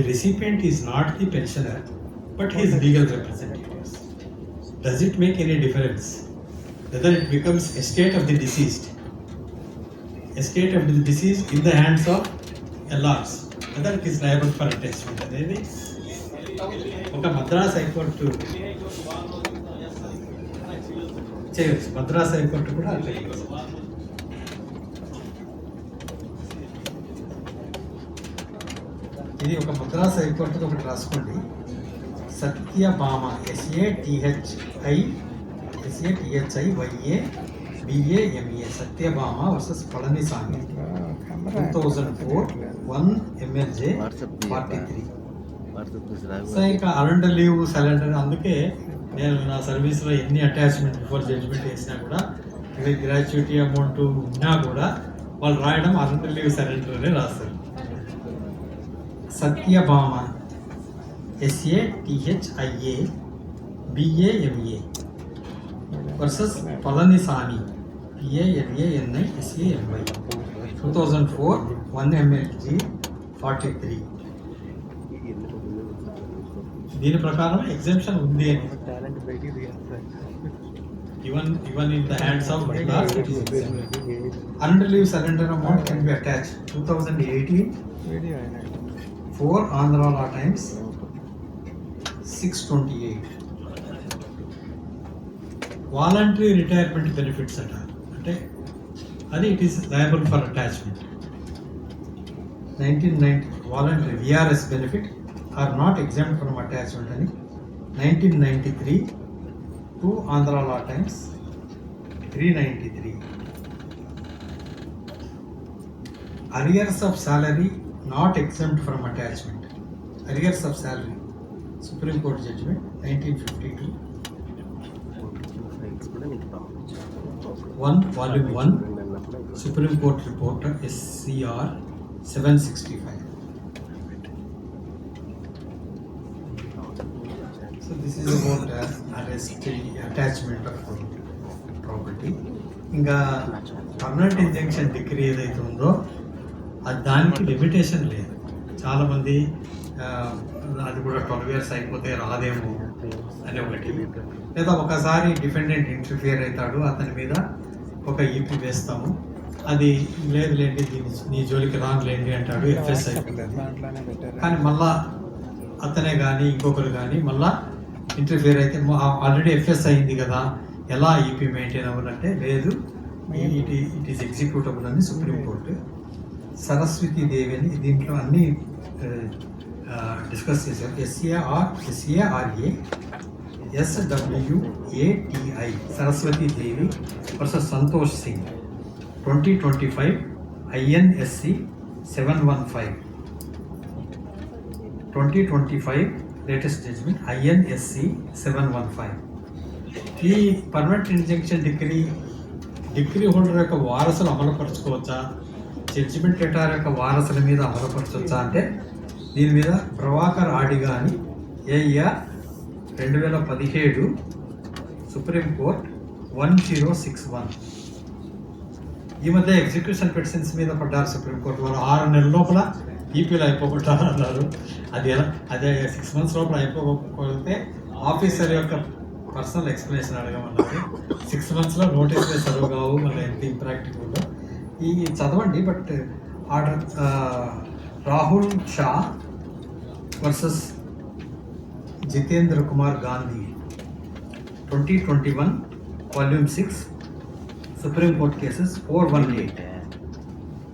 recipient is not the pensioner but his legal representatives? Does it make any difference whether it becomes estate of the deceased in the hands of LRs, whether it is liable for attachment? అనేది ఒక Madras high court చేయవచ్చు, Madras high court కూడా అట్లా చేయవచ్చు. ఇది ఒక మద్రాస్ హైకోర్టుకి ఒకటి రాసుకోండి. Satyabhama SATHIYABAME Satyabhama versus Palaniswami 2004 1 MLJ 43. So ఇంకా అరెండర్ లీవ్ సరెండర్, అందుకే నేను నా సర్వీస్లో ఎన్ని అటాచ్మెంట్ బిఫోర్ జడ్జ్మెంట్ వేసినా కూడా ఇది గ్రాట్యుటీ అమౌంట్ ఉన్నా కూడా వాళ్ళు రాయడం అరెండర్ లీవ్ సరెండర్ అనే రాస్తారు. Satyabhama SATHIYABAME versus Palaniswami PALANISAMY 2004 1 MLG 43. దీని ప్రకారం ఎగ్జామ్షన్ ఉంది అని. Even in the hands of LRs, under leave surrender amount can be attached. 2018 4 Andhra Law Times 628. Voluntary retirement benefits అంటే అది it is liable for attachment. 1990 voluntary VRS benefit are not exempted from attachment అని 1993 2 Andhra Law Times 393. Arrears of salary not exempt from attachment. Arrears of salary, Supreme Court judgment 1952 1 volume 1 Supreme Court report SCR 765. So this is about arrest attachment of property. ఇంకా permanent injunction degree ఏదైతే ఉందో అది దానికి limitation లేదు. చాలామంది అది కూడా 12 years అయిపోతే రాదేమో అని ఒకటి, లేదా ఒకసారి డిఫెండెంట్ ఇంటర్ఫియర్ అవుతాడు అతని మీద ఒక ఈపీ వేస్తాము, అది లేదులేండి నీ జోలికి రానులేండి అంటాడు, FS అయిపోతుంది. కానీ మళ్ళా అతనే కానీ ఇంకొకరు కానీ మళ్ళా ఇంటర్ఫియర్ అయితే ఆల్రెడీ FS అయింది కదా, ఎలా ఈపీ మెయింటైన్ అవ్వాలంటే లేదు, ఇట్ ఈస్ ఎగ్జిక్యూటబుల్ అని సుప్రీంకోర్టు. సరస్వతి దేవి అని దీంట్లో అన్ని డిస్కస్ చేశారు. SARA SWATI Saraswati Devi versus Santosh Singh 2025 INSC 715 2025 latest judgment INSC 715. ఈ పర్మనెంట్ ఇంజంక్షన్ డిగ్రీ హోల్డర్ యొక్క వారసులు అమలుపరచుకోవచ్చా, జడ్జిమెంట్ లెటర్ యొక్క వారసుల మీద అమలుపరచవచ్చా అంటే దీని మీద ప్రభాకర్ ఆడిగా అని AR 2017 సుప్రీంకోర్టు 1061. ఈ మధ్య ఎగ్జిక్యూషన్ పెటిషన్స్ మీద పడ్డారు సుప్రీంకోర్టు వాళ్ళు. 6 నెలల లోపల ఈపీలు అయిపోగొట్టారు అన్నారు. అది 6 months లోపల అయిపోకపోతే ఆఫీసర్ యొక్క పర్సనల్ ఎక్స్ప్లెనేషన్ అడగమన్నారు. 6 monthsలో నోటీస్ సర్వ్ కావు, మళ్ళీ ఎంత ఇంప్రాక్టికల్గా ఈ చదవండి. But order Rahul Shah versus Jitendra Kumar Gandhi 2021 volume 6 supreme court cases 418.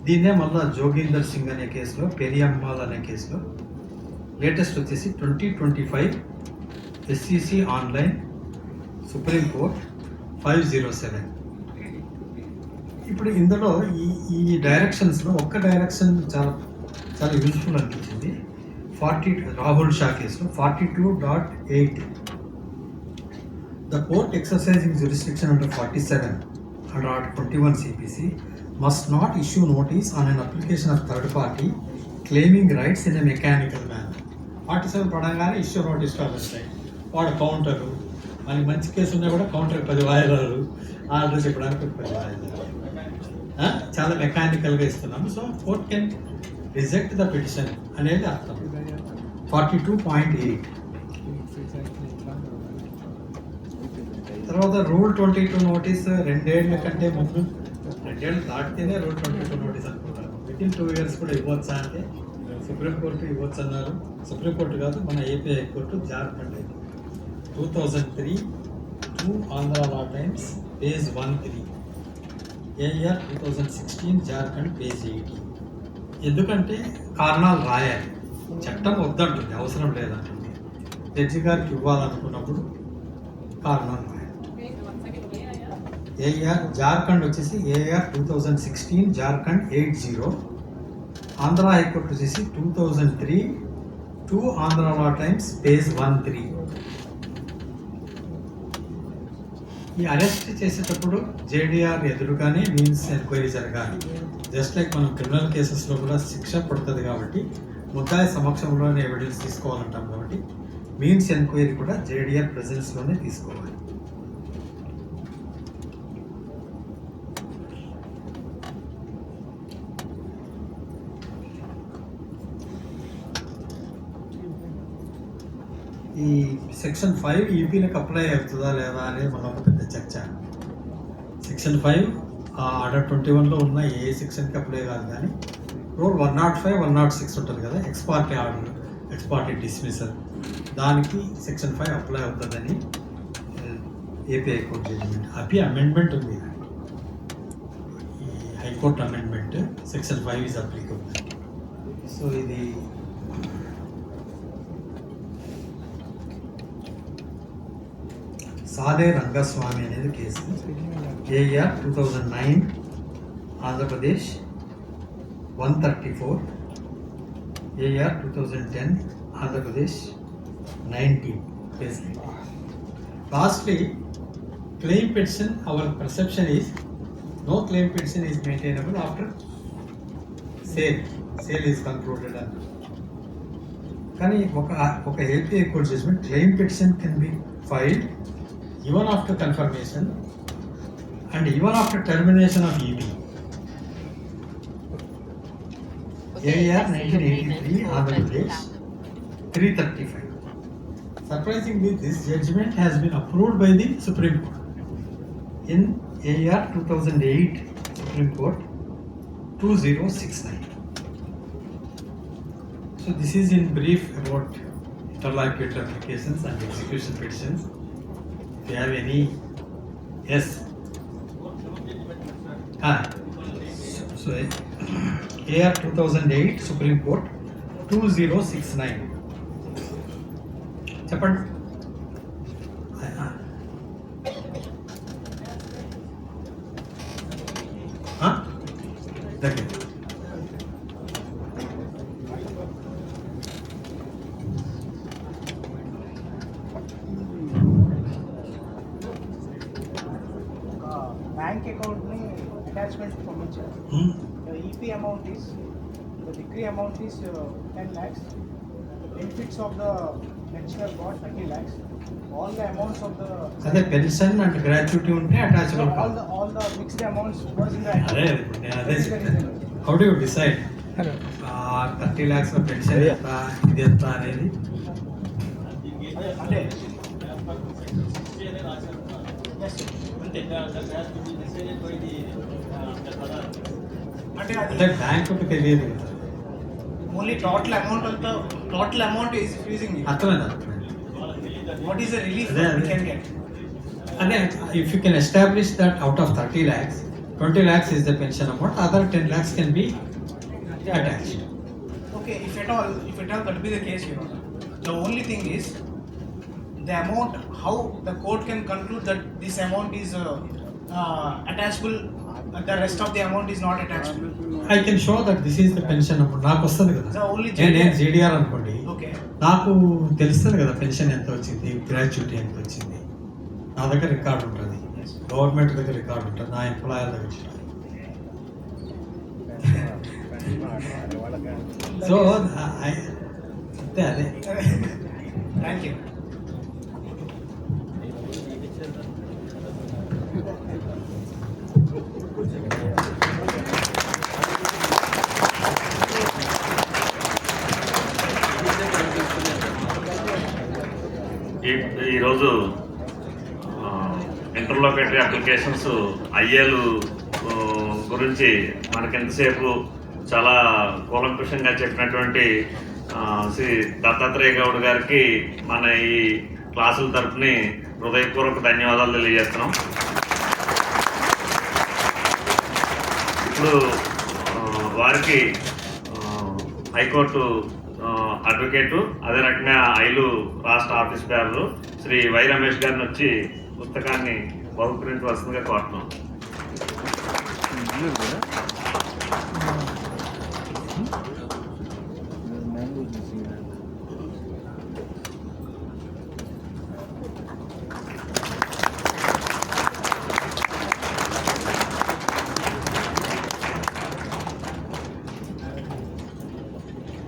దీన్నే మళ్ళీ జోగీందర్ సింగ్ అనే కేసులో, పెరియమ్మాల్ అనే కేసులో, లేటెస్ట్ వచ్చేసి 2025 SCC ఆన్లైన్ సుప్రీంకోర్టు 507. ఇప్పుడు ఇందులో ఈ డైరెక్షన్స్లో ఒక్క డైరెక్షన్ చాలా యూజ్ఫుల్ అనిపించింది. రాహుల్ షా కేసులో 42.8 The court exercising jurisdiction under 47 under Article 21 CPC must not issue notice on an application of third party claiming rights in a mechanical manner. 47 పడంగానే ఇష్యూ నోటీస్ వస్తాయి. వాడు కౌంటరు, మనకి మంచి కేసు ఉన్నా కూడా కౌంటర్ 10 వాయిదాలు, ఆర్డర్ చెప్పడానికి 10 వాయిదాలు. చాలా మెకానికల్గా ఇస్తున్నాము. So court can reject the petition అనేది అర్థం. 42.8 తర్వాత రూల్ 22 నోటీస్ 2 ఏళ్ల కంటే ముందు, 2 ఏళ్ళు దాటితేనే రూల్ 22 నోటీస్ అనుకుంటారు. వితిన్ 2 years కూడా ఇవ్వచ్చా అంటే సుప్రీంకోర్టు ఇవ్వచ్చు అన్నారు. సుప్రీంకోర్టు కాదు, మన AP high court, Jharkhand 2003 2 Andhra Law Times page 13, AR 2016 Jharkhand page 80. ఎందుకంటే కారణాలు రాయాలి, చట్టం వద్దంటుంది, అవసరం లేదంటుంది. జడ్జి గారికి ఇవ్వాలనుకున్నప్పుడు కారణాలు రాయాలి. AR జార్ఖండ్ వచ్చేసి AR 2016 జార్ఖండ్ 80, ఆంధ్ర హైకోర్టు వచ్చేసి 2003 2 ఆంధ్ర లా టైమ్స్ పేజ్ 13. ఈ అరెస్ట్ చేసేటప్పుడు JDR ఎదురుగానే మీన్స్ ఎంక్వైరీ జరగాలి. జస్ట్ లైక్ మనం క్రిమినల్ కేసెస్లో కూడా శిక్ష పడుతుంది కాబట్టి ముద్దాయి సమక్షంలోనే ఎవిడెన్స్ తీసుకోవాలంటాం కాబట్టి మీన్స్ ఎంక్వైరీ కూడా JDR ప్రెజెన్స్లోనే తీసుకోవాలి. ఈ సెక్షన్ 5 ఈపీలకు అప్లై అవుతుందా లేదా అనేది మన ఒక పెద్ద చర్చ. సెక్షన్ 5 ఆర్డర్ 21లో ఉన్న ఏ సెక్షన్కి అప్లై కాదు, కానీ రూల్ 105 106 ఉంటుంది కదా, ఎక్స్పార్టీ ఆర్డర్, ఎక్స్పార్టీ డిస్మిసల్, దానికి సెక్షన్ 5 అప్లై అవుతుందని ఏపీ హైకోర్టు జడ్జిమెంట్. అమెండ్మెంట్ ఉంది, ఈ high court amendment, section 5 is applicable. So ఇది సాదే రంగస్వామి అనేది case. AR 2009 Andhra Pradesh 134, AR 2010 Andhra Pradesh 19 case. Lastly claim petition, our perception is no claim petition is maintainable after sale is concluded. కానీ ఒక AP high court judgement claim petition can be filed even after confirmation and even after termination of EP. AR 1983 Andhra Pradesh 335. Surprisingly, this judgment has been approved by the Supreme Court in AR 2008 Supreme Court 2069. So this is in brief about interlocutory applications and execution petitions. If you have any, yes. So AR 2008 Supreme Court 2069. చెప్పండి. దగ్గర
bank అకౌంట్ని attachment పంపించారు. EP amount is, the decree amount is 10 lakhs. Benefits of the pensioner got 30 lakhs. All the amounts of the
అదే pension and gratuity ఉంటే attachable కాదు.
all the mixed amounts was in the
అదే అదే how do you decide 30 lakhs pension ఎంత, ఇది ఎంత అనేది?
అంటే
అంటే బ్యాంకుకి తెలియదు కదా.
Only total amount is freezing.
అర్థమైంది.
వాట్ ఈస్ ద రిలీఫ్
అదే,
we can get?
అంటే if you can establish that out of 30 lakhs 20 lakhs is the pension amount, other 10 lakhs can be attached.
Okay, if at all that be the case, you know, the only thing is the amount, how the court can conclude that this amount is attachable, the rest of the amount is not attachable.
I can show that this is the pension amount. నాకు వస్తుంది కదా,
The only
నేను JDR అనుకోండి,
Okay.
నాకు తెలుస్తుంది కదా pension ఎంత వచ్చింది, గ్రాట్యుటీ ఎంత వచ్చింది. నా దగ్గర రికార్డు ఉంటుంది, గవర్నమెంట్ దగ్గర రికార్డు ఉంటుంది, నా ఎంప్లాయర్ దగ్గర ఉంటుంది. సో చెప్తే అదే. Thank you.
ఈరోజు ఇంటర్లోకేటరీ అప్లికేషన్స్ ఐఏలు గురించి మనకి ఎంతసేపు చాలా కూలంకుషంగా చెప్పినటువంటి శ్రీ దత్తాత్రేయ గౌడ్ గారికి మన ఈ క్లాసుల తరపుని హృదయపూర్వక ధన్యవాదాలు తెలియజేస్తున్నాం. ఇప్పుడు వారికి హైకోర్టు అడ్వకేటు, అదే రకంగా ఐలు రాష్ట్ర office bearer Shri why Ramesh గారిని వచ్చి పుస్తకాన్ని బహుకరించవలసిందిగా కోరుతున్నాం.